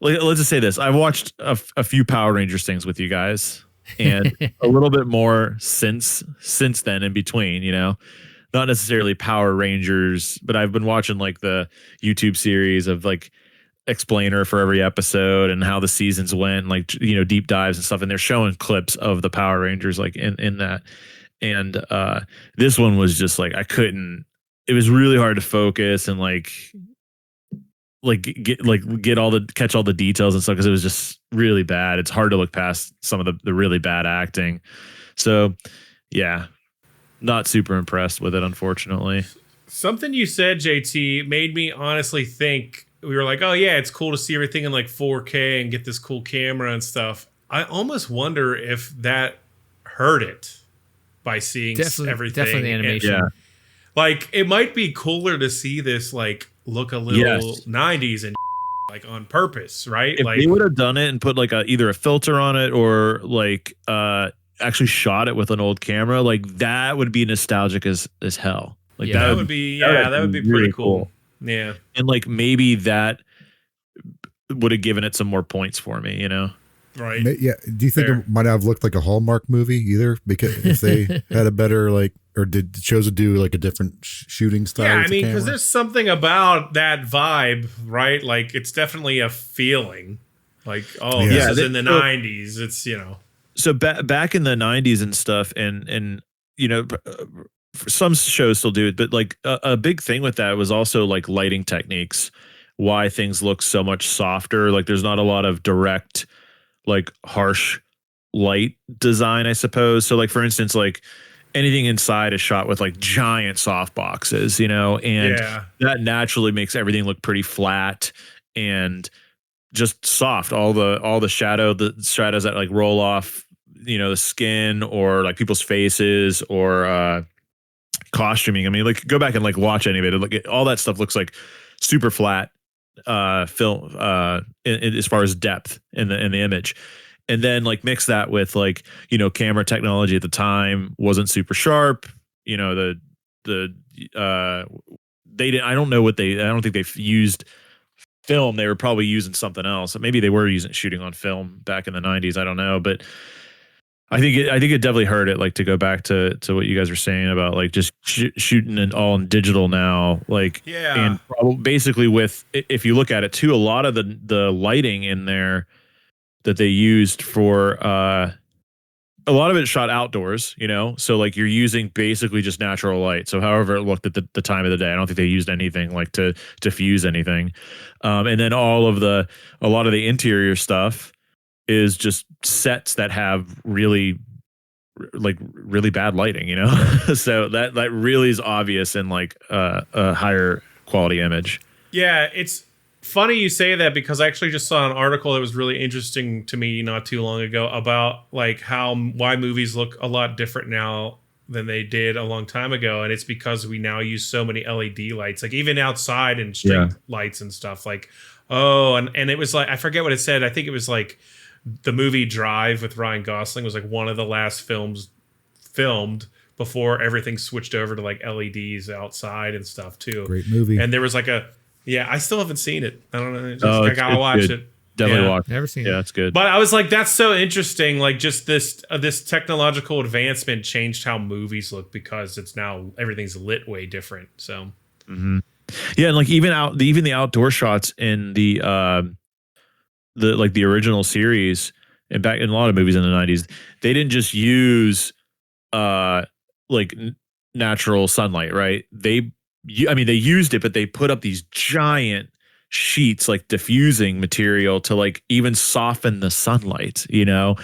let's just say this: I've watched a few Power Rangers things with you guys, and a little bit more since then in between, you know, not necessarily Power Rangers, but I've been watching like the YouTube series of like explainer for every episode and how the seasons went, like, you know, deep dives and stuff, and they're showing clips of the Power Rangers like in that. And this one was just like it was really hard to focus and catch all the details and stuff, because it was just really bad. It's hard to look past some of the really bad acting. So yeah, not super impressed with it, unfortunately. Something you said, JT, made me honestly think. We were like, oh yeah, it's cool to see everything in like 4K and get this cool camera and stuff. I almost wonder if that hurt it by seeing everything. Definitely the animation. And, like, it might be cooler to see this like look a little 90s and like on purpose, right? If like they would have done it and put like either a filter on it or like actually shot it with an old camera, like that would be nostalgic as hell. Like that would be pretty really cool. Yeah. And like maybe that would have given it some more points for me, you know? Right. Yeah. Do you think it might have looked like a Hallmark movie either? Because if they had a better or did chose to do like a different shooting style? Yeah, I mean, because there's something about that vibe, right? Like it's definitely a feeling. Like, this is in the 90s. It's, you know. So back in the 90s and stuff, and you know, some shows still do it, but like a big thing with that was also like lighting techniques, why things look so much softer. Like there's not a lot of direct, like harsh light design, I suppose. So like, for instance, like anything inside is shot with like giant soft boxes, you know, and that naturally makes everything look pretty flat and just soft. All the shadows that like roll off, you know, the skin or like people's faces or costuming. I mean, like go back and like watch any of it. Like all that stuff looks like super flat film as far as depth in the image. And then like mix that with like, you know, camera technology at the time wasn't super sharp. You know, they didn't, I don't think they've used film. They were probably using something else. Maybe they were shooting on film back in the 90s. I don't know, but I think it definitely hurt it, like to go back to what you guys were saying about like just shooting it all in digital now, like and basically with, if you look at it too, a lot of the lighting in there that they used for a lot of it shot outdoors, you know, so like you're using basically just natural light. So however it looked at the time of the day, I don't think they used anything like to diffuse anything, and then a lot of the interior stuff is just sets that have really bad lighting, you know. So that really is obvious in like a higher quality image. Yeah, it's funny you say that because I actually just saw an article that was really interesting to me not too long ago about like why movies look a lot different now than they did a long time ago, and it's because we now use so many LED lights, like even outside and string lights and stuff. Like and it was like, I forget what it said. I think it was like the movie Drive with Ryan Gosling was like one of the last films filmed before everything switched over to like LEDs outside and stuff too. Great movie. And there was like I still haven't seen it. I don't know. I gotta watch it. Definitely watch. Never seen it. Yeah, it's good. But I was like, that's so interesting. Like just this technological advancement changed how movies look because it's now everything's lit way different. So yeah, and like even the outdoor shots in the original series and back in a lot of movies in the 90s, they didn't just use like natural sunlight, right? They used it, but they put up these giant sheets, like diffusing material to like even soften the sunlight, you know?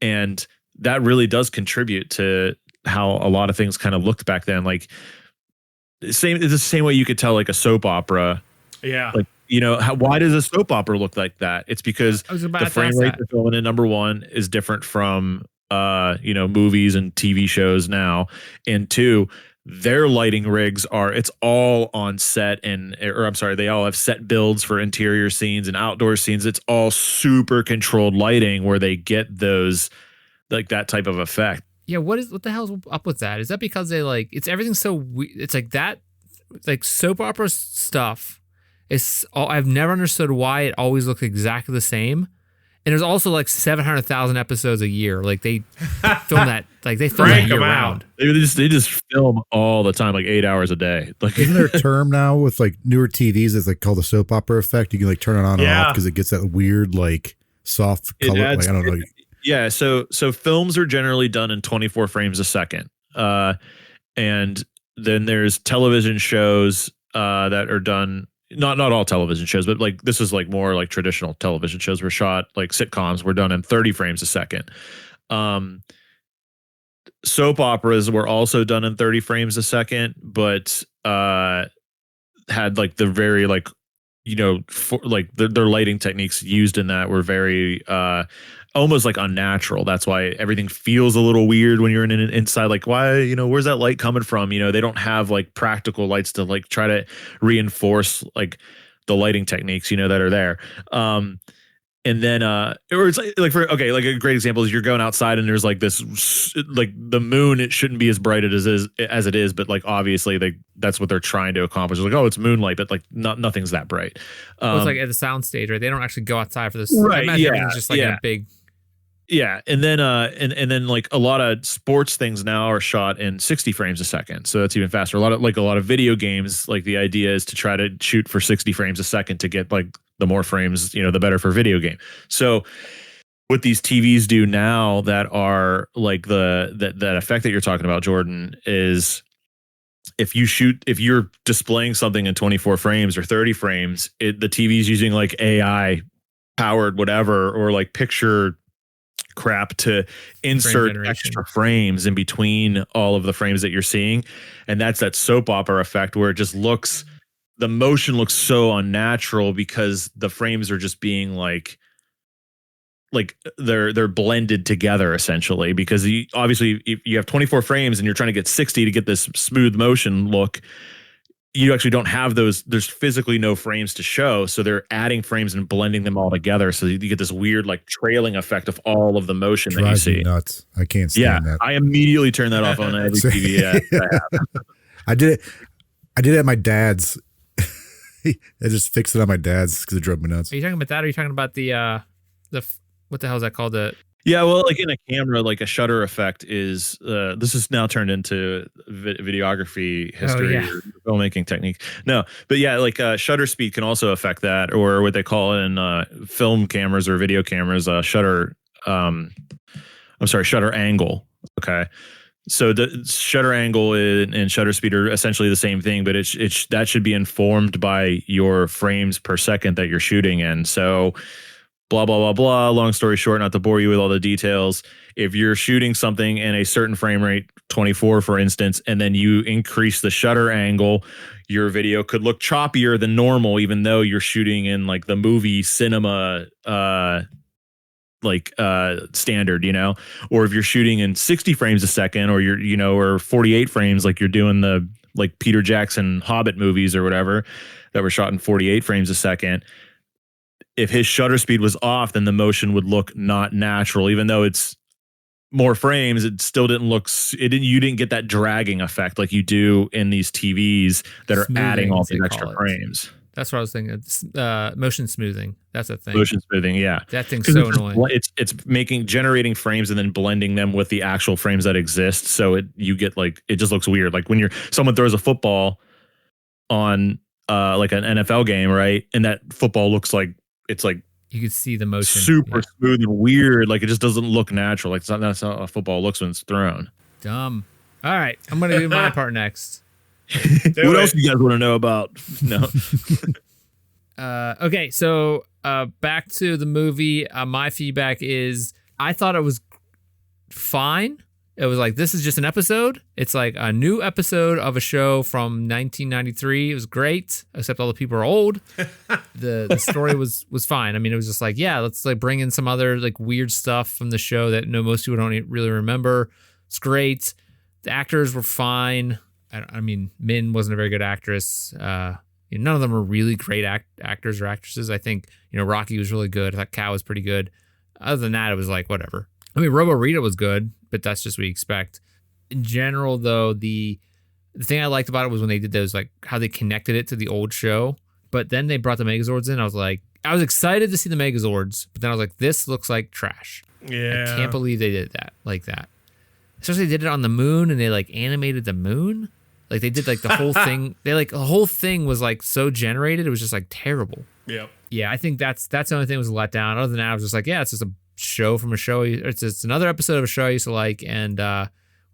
And that really does contribute to how a lot of things kind of looked back then. Like it's the same way you could tell like a soap opera. Yeah. Like, you know, why does a soap opera look like that? It's because the frame rate they're filming in, number one, is different from you know, movies and TV shows now, and two, their lighting rigs it's all on set they all have set builds for interior scenes and outdoor scenes. It's all super controlled lighting where they get those like that type of effect. Yeah, what the hell's up with that? Is that because they like everything's so it's like that, like soap opera stuff. I've never understood why it always looks exactly the same. And there's also like 700,000 episodes a year. Like they film that, like they film that year round. They just film all the time, like 8 hours a day. Like, isn't there a term now with like newer TVs that's like called the soap opera effect? You can like turn it on and off because it gets that weird like soft color. Like, I don't know. Yeah, so films are generally done in 24 frames a second, and then there's television shows that are done. Not all television shows, but like this is like more like traditional television shows were shot, like sitcoms were done in 30 frames a second. soap operas were also done in 30 frames a second, but had like the very like, you know, like their lighting techniques used in that were very almost like unnatural. That's why everything feels a little weird when you're inside. Like, why, you know, where's that light coming from? You know, they don't have like practical lights to like try to reinforce like the lighting techniques, you know, that are there. And then, or it's like for, okay, like a great example is you're going outside and there's like this, like the moon, it shouldn't be as bright as it is, but like obviously that's what they're trying to accomplish. It's like, oh, it's moonlight, but like nothing's that bright. Well, it's like at the sound stage, right? They don't actually go outside for this. Right. I imagine everything's just like in a big. Yeah. And then, and then like a lot of sports things now are shot in 60 frames a second. So that's even faster. A lot of video games, like the idea is to try to shoot for 60 frames a second to get like the more frames, you know, the better for video game. So what these TVs do now that are like that effect that you're talking about, Jordan, is if you're displaying something in 24 frames or 30 frames, the TV's using like AI powered whatever, or like picture crap to insert extra frames in between all of the frames that you're seeing. And that's that soap opera effect where it just looks, the motion looks so unnatural because the frames are just being like they're blended together essentially, because obviously if you have 24 frames and you're trying to get 60 to get this smooth motion look, you actually don't have those. There's physically no frames to show. So they're adding frames and blending them all together. So you get this weird like trailing effect of all of the motion that you see. Nuts. I can't stand that. I immediately turn that off on every TV. I did it at my dad's. I just fixed it on my dad's because it drove me nuts. Are you talking about that? Or are you talking about the what the hell is that called? Well, like in a camera, like a shutter effect is, this is now turned into videography history or filmmaking technique. No, but yeah, like shutter speed can also affect that, or what they call in film cameras or video cameras, shutter angle. Okay. So the shutter angle and shutter speed are essentially the same thing, but it's that should be informed by your frames per second that you're shooting in. So blah, blah, blah, blah. Long story short, not to bore you with all the details. If you're shooting something in a certain frame rate, 24, for instance, and then you increase the shutter angle, your video could look choppier than normal, even though you're shooting in like the movie cinema, standard, you know, or if you're shooting in 60 frames a second, or you're, you know, or 48 frames, like you're doing the like Peter Jackson Hobbit movies or whatever that were shot in 48 frames a second. If his shutter speed was off, then the motion would look not natural, even though it's more frames. It still didn't look. You didn't get that dragging effect like you do in these TVs that are adding all these extra frames. That's what I was thinking. It's motion smoothing. That's a thing. Motion smoothing, yeah. That thing's so annoying. It's generating frames and then blending them with the actual frames that exist. So you get like, it just looks weird. Like when someone throws a football on like an NFL game, right? And that football looks like, it's like you can see the motion super smooth and weird. Like it just doesn't look natural. Like that's how a football looks when it's thrown. Dumb. All right, I'm gonna do my part next. What else do you guys want to know about? No. Okay, so back to the movie. My feedback is I thought it was fine. It was like, this is just an episode. It's like a new episode of a show from 1993. It was great, except all the people are old. The story was fine. I mean, it was just like, yeah, let's like bring in some other like weird stuff from the show that most people don't really remember. It's great. The actors were fine. I mean, Min wasn't a very good actress. None of them were really great actors or actresses. I think, Rocky was really good. I thought Cal was pretty good. Other than that, it was like, whatever. I mean, Robo Rita was good, but that's just what you expect. In general, though, the thing I liked about it was when they did those, like how they connected it to the old show. But then they brought the Megazords in. I was excited to see the Megazords, but then I was like, this looks like trash. Yeah. I can't believe they did that like that. Especially they did it on the moon and they like animated the moon. Like they did like the whole thing. The whole thing was like so generated. It was just like terrible. Yep. Yeah, I think that's the only thing that was a letdown. Other than that, I was just like, yeah, it's just a show from a show. It's another episode of a show I used to like, and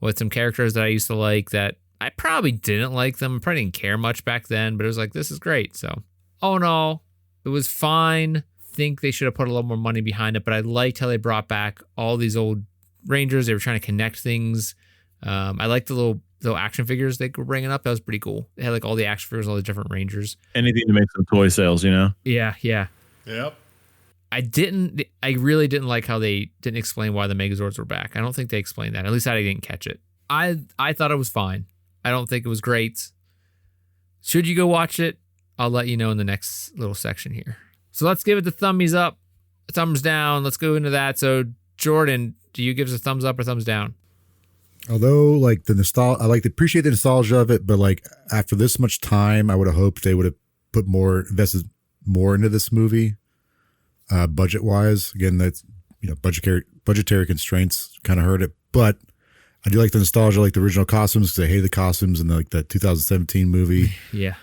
with some characters that I used to like that I probably didn't like them. I probably didn't care much back then, but it was like, this is great. So, all in all, it was fine. Think they should have put a little more money behind it, but I liked how they brought back all these old Rangers. They were trying to connect things I like the little action figures they were bringing up. That was pretty cool. They had like all the action figures, all the different Rangers. Anything to make some toy sales, you know? Yeah. Yep. I really didn't like how they didn't explain why the Megazords were back. I don't think they explained that. At least I didn't catch it. I thought it was fine. I don't think it was great. Should you go watch it? I'll let you know in the next little section here. So let's give it the thummies up, thumbs down. Let's go into that. So Jordan, do you give us a thumbs up or thumbs down? Although, like the nostalgia, I like to appreciate the nostalgia of it, but like after this much time, I would have hoped they would have invested more into this movie, budget wise. Again, that's budgetary constraints kind of hurt it, but I do like the nostalgia, like the original costumes, because I hate the costumes in like the 2017 movie. Yeah,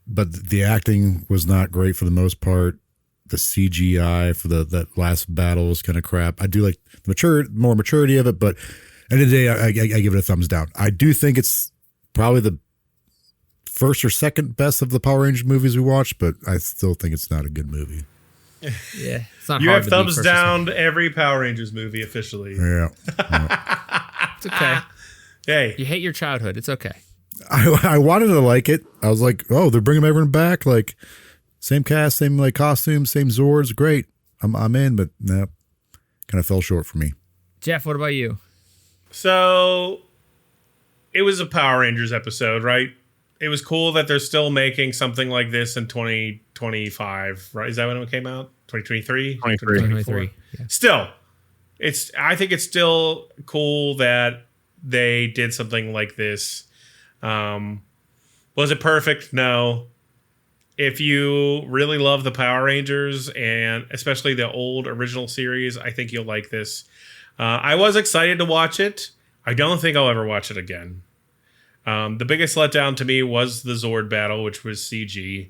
but the acting was not great for the most part. The CGI for that last battle was kind of crap. I do like the more maturity of it, but end of the day, I give it a thumbs down. I do think it's probably the first or second best of the Power Rangers movies we watched, but I still think it's not a good movie. Yeah, it's not. You hard have to thumbs down to every Power Rangers movie officially. Yeah. It's okay. Hey, You hate your childhood. It's okay. I wanted to like it. I was like, oh, they're bringing everyone back. Like same cast, same like costumes, same Zords. Great. I'm in, but no, kind of fell short for me. Jeff, what about you? so it was a Power Rangers episode, right? It was cool that they're still making something like this in 2025, right? Is that when it came out? 2023? 2023. Yeah. Still, I think it's still cool that they did something like this. Was it perfect? No. If you really love the Power Rangers, and especially the old original series, I think you'll like this. I was excited to watch it. I don't think I'll ever watch it again. The biggest letdown to me was the Zord battle, which was CG.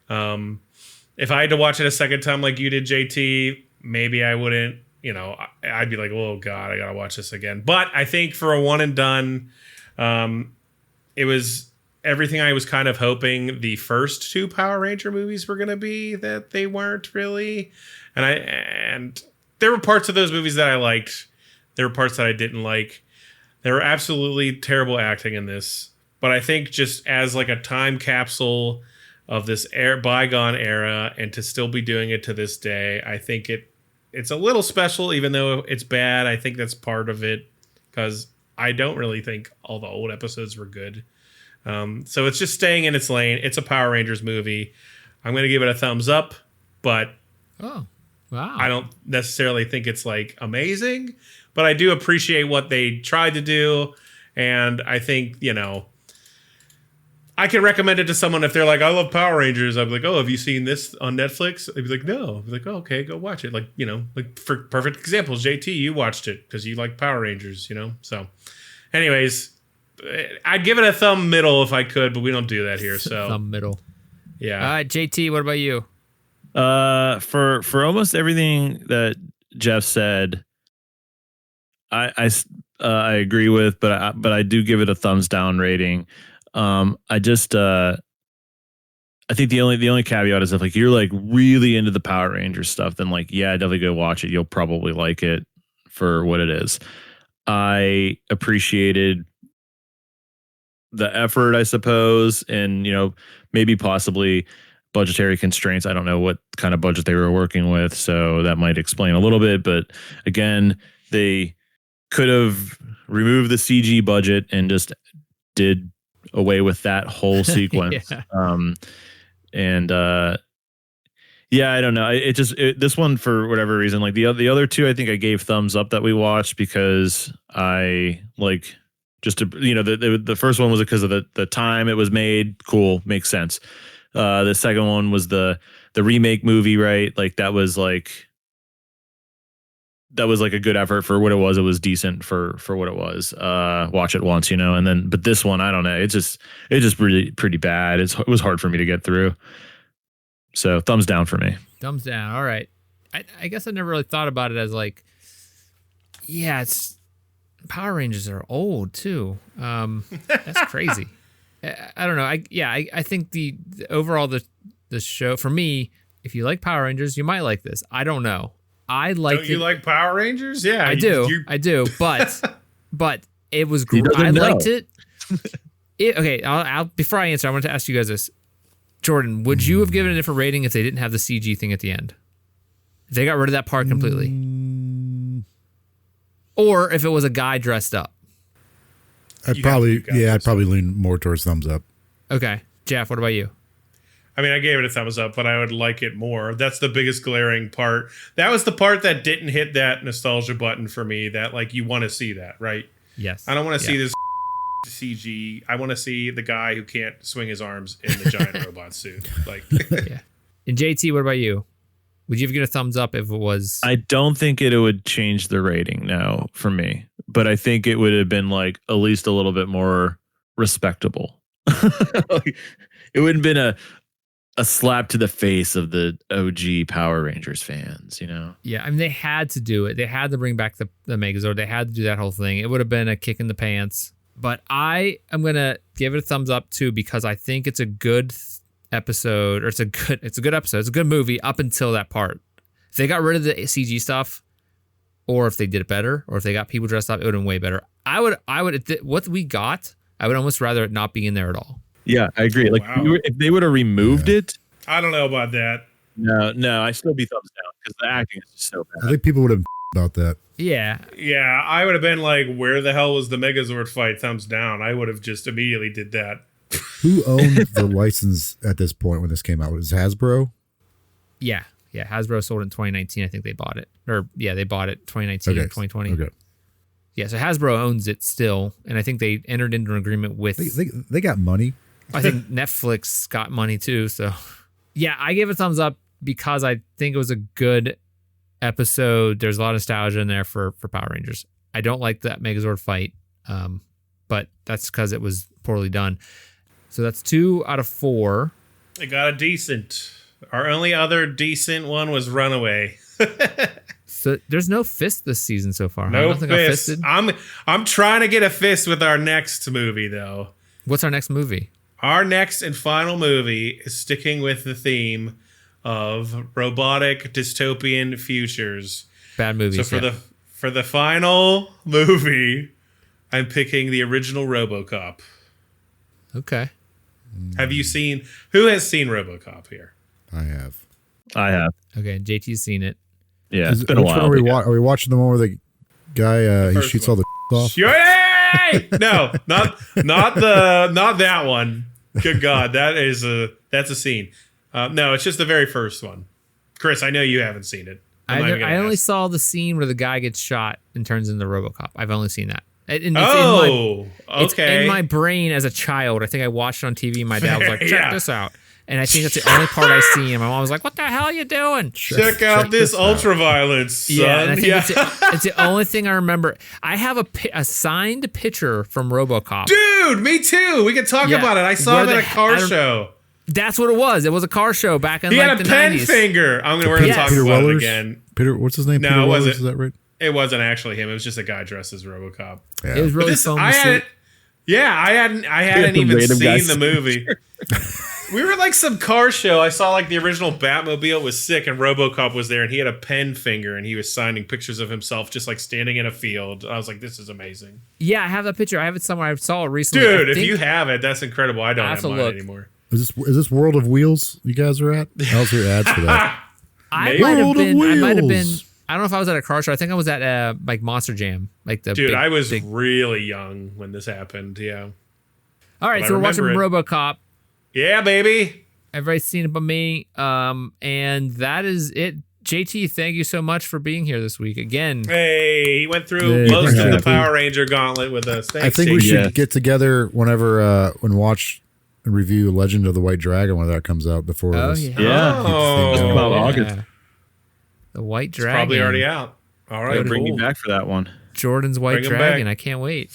If I had to watch it a second time like you did, JT, maybe I wouldn't. I'd be like, oh God, I gotta watch this again. But I think for a one and done, it was everything I was kind of hoping the first two Power Ranger movies were gonna be, that they weren't really. And there were parts of those movies that I liked. There were parts that I didn't like. There were absolutely terrible acting in this. But I think just as like a time capsule of this bygone era, and to still be doing it to this day, I think it's a little special, even though it's bad. I think that's part of it, because I don't really think all the old episodes were good. So it's just staying in its lane. It's a Power Rangers movie. I'm going to give it a thumbs up, but Oh, wow. I don't necessarily think it's like amazing, but I do appreciate what they tried to do. And I think, I can recommend it to someone if they're like, I love Power Rangers. I'd be like, oh, have you seen this on Netflix? I'd be like, no. I'd be like, oh, okay, go watch it. Like, like for perfect examples, JT, you watched it because you like Power Rangers, So anyways, I'd give it a thumb middle if I could, but we don't do that here. So Thumb middle. Yeah. All right, JT, what about you? For almost everything that Jeff said, I agree with, but I do give it a thumbs down rating. I think the only caveat is if like you're like really into the Power Rangers stuff, then like definitely go watch it. You'll probably like it for what it is. I appreciated the effort, I suppose, and maybe possibly budgetary constraints. I don't know what kind of budget they were working with, so that might explain a little bit. But again, they could have removed the CG budget and just did away with that whole sequence. Yeah. I don't know. This one, for whatever reason, like the other two, I think I gave thumbs up that we watched because I like just to, the first one was because of the time it was made. Cool. Makes sense. The second one was the remake movie, right? Like that was like a good effort for what it was. It was decent for what it was. Watch it once, and then, but this one, I don't know. It's just really pretty bad. It was hard for me to get through. So thumbs down for me. Thumbs down. All right. I guess I never really thought about it as like, it's Power Rangers are old too. That's crazy. I don't know. I think the overall the show, for me, if you like Power Rangers, you might like this. I don't know. I like. Don't you like Power Rangers? Yeah, I do. I do. But It was great. doesn't I know. liked it. Okay, I'll before I answer, I want to ask you guys this. Jordan, would you have given a different rating if they didn't have the CG thing at the end? If they got rid of that part completely? Or if it was a guy dressed up? I'd probably lean more towards thumbs up. Okay. Jeff, what about you? I mean, I gave it a thumbs up, but I would like it more. That's the biggest glaring part. That was the part that didn't hit that nostalgia button for me, that like you want to see that, right? Yes. I don't want to see this CG. I want to see the guy who can't swing his arms in the giant robot suit. Like, yeah. And JT, what about you? Would you give it a thumbs up if it was? I don't think it would change the rating now for me, but I think it would have been like at least a little bit more respectable. Like, it wouldn't have been a slap to the face of the OG Power Rangers fans, you know? Yeah, I mean, they had to do it. They had to bring back the Megazord. They had to do that whole thing. It would have been a kick in the pants. But I am going to give it a thumbs up, too, because I think it's a good episode, or it's a good episode. It's a good movie up until that part. If they got rid of the CG stuff, or if they did it better, or if they got people dressed up, it would have been way better. I would, what we got, I would almost rather it not be in there at all. Yeah, I agree. Like, if they would have removed it. I don't know about that. No, I still be thumbs down because the acting is just so bad. I think people would have about that. Yeah. Yeah, I would have been like, where the hell was the Megazord fight? Thumbs down. I would have just immediately did that. Who owned the license at this point when this came out? Was it Hasbro? Yeah. Hasbro sold it in 2019. I think they bought it. Or, yeah, they bought it 2019 or 2020. Okay. Yeah, so Hasbro owns it still. And I think they entered into an agreement with... They got money. I think Netflix got money too. So, yeah, I gave it a thumbs up because I think it was a good episode. There's a lot of nostalgia in there for Power Rangers. I don't like that Megazord fight, but that's because it was poorly done. So that's 2 out of 4. It got a decent. Our only other decent one was Runaway. So there's no fist this season so far. No Nothing fist. fisted. I'm trying to get a fist with our next movie, though. What's our next movie? Our next and final movie is sticking with the theme of robotic dystopian futures. Bad movies. So for the final movie, I'm picking the original RoboCop. Okay. Have you seen? Who has seen RoboCop here? I have. Okay, JT's seen it. Yeah, it's been a while. Are we watching the one where the guy he shoots all the off? Yay! No, not that one. Good God, that's a scene. No, it's just the very first one. Chris, I know you haven't seen it. I only saw the scene where the guy gets shot and turns into RoboCop. I've only seen that. It's okay. It's in my brain as a child. I think I watched it on TV. My dad was like, check this out. And I think that's the only part I see. And my mom was like, what the hell are you doing? Check out this ultraviolence, son. Yeah, and I think it's the only thing I remember. I have a signed picture from RoboCop. Dude, me too. We can talk about it. I saw it at a car show. That's what it was. It was a car show back in he like had the a pen 90s. finger. We're going to talk Peter about Wellers? it again. Peter, what's his name? No, Peter it Wellers, wasn't. is that right? It wasn't actually him. It was just a guy dressed as RoboCop. Yeah. It was really fun. I hadn't even seen the movie. We were at like some car show. I saw like the original Batmobile was sick and RoboCop was there and he had a pen finger and he was signing pictures of himself just like standing in a field. I was like, this is amazing. Yeah, I have that picture. I have it somewhere. I saw it recently. Dude, if you have it, that's incredible. I don't have mine anymore. Is this World of Wheels you guys are at? How's your ads for that? I might have been. I don't know if I was at a car show. I think I was at like Monster Jam. Like the Dude, I was really young when this happened. Yeah. All right, so we're watching RoboCop. Yeah, baby. Everybody's seen it but me. And that is it. JT, thank you so much for being here this week again. Hey, he went through most of the Power Ranger gauntlet with us. Thanks, I think we should get together whenever and watch and review Legend of the White Dragon when that comes out before this. Yeah. It's about August. The White Dragon. It's probably already out. All right, bring you back for that one. Jordan's White Dragon. I can't wait.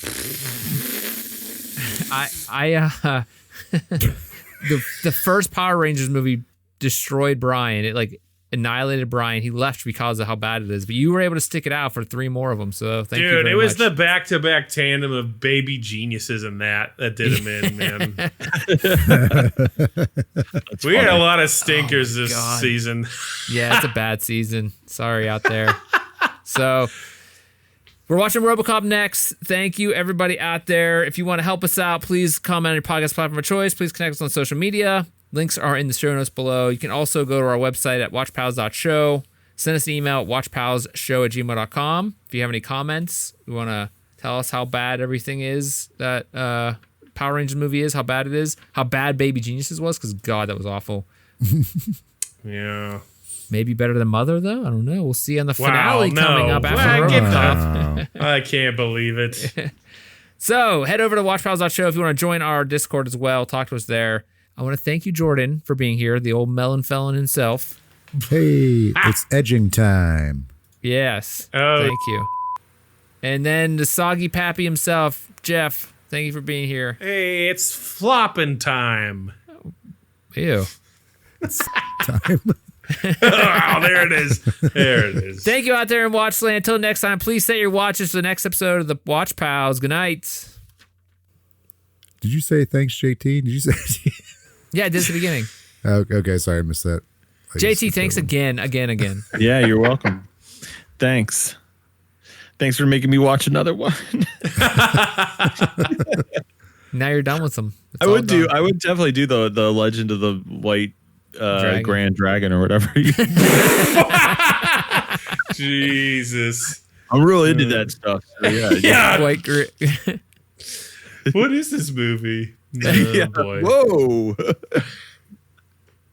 The first Power Rangers movie destroyed Brian. It like annihilated Brian. He left because of how bad it is. But you were able to stick it out for 3 more of them. So thank you very much. Dude, it was the back-to-back tandem of baby geniuses and that did him in, man. We had a lot of stinkers this season. Yeah, it's a bad season. Sorry out there. So We're watching RoboCop next. Thank you, everybody out there. If you want to help us out, please comment on your podcast platform of choice. Please connect us on social media. Links are in the show notes below. You can also go to our website at watchpals.show. Send us an email at watchpals.show@gmail.com. If you have any comments, you want to tell us how bad everything is that Power Rangers movie is, how bad it is, how bad Baby Geniuses was, because God, that was awful. Yeah. Maybe better than Mother, though. I don't know. We'll see on the finale coming up after RoboCop. I can't believe it. So head over to watchpals.show if you want to join our Discord as well. Talk to us there. I want to thank you, Jordan, for being here, the old melon felon himself. Hey, it's edging time. Yes. Oh. Thank you. And then the soggy pappy himself, Jeff. Thank you for being here. Hey, it's flopping time. Ew. Time. Oh, there it is. There it is. Thank you out there in Watchland. Until next time, please set your watches for the next episode of the Watch Pals. Good night. Did you say thanks, JT? Did you say? Yeah, I did at the beginning. Okay, sorry, I missed that. JT, thanks again. Yeah, you're welcome. Thanks for making me watch another one. Now you're done with them. It's I all would done. definitely do the Legend of the White Grand Dragon or whatever. Jesus. I'm really into that stuff. So Yeah. White grit. What is this movie? Oh, Yeah. boy. Whoa.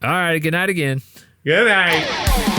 All right. Good night again. Good night.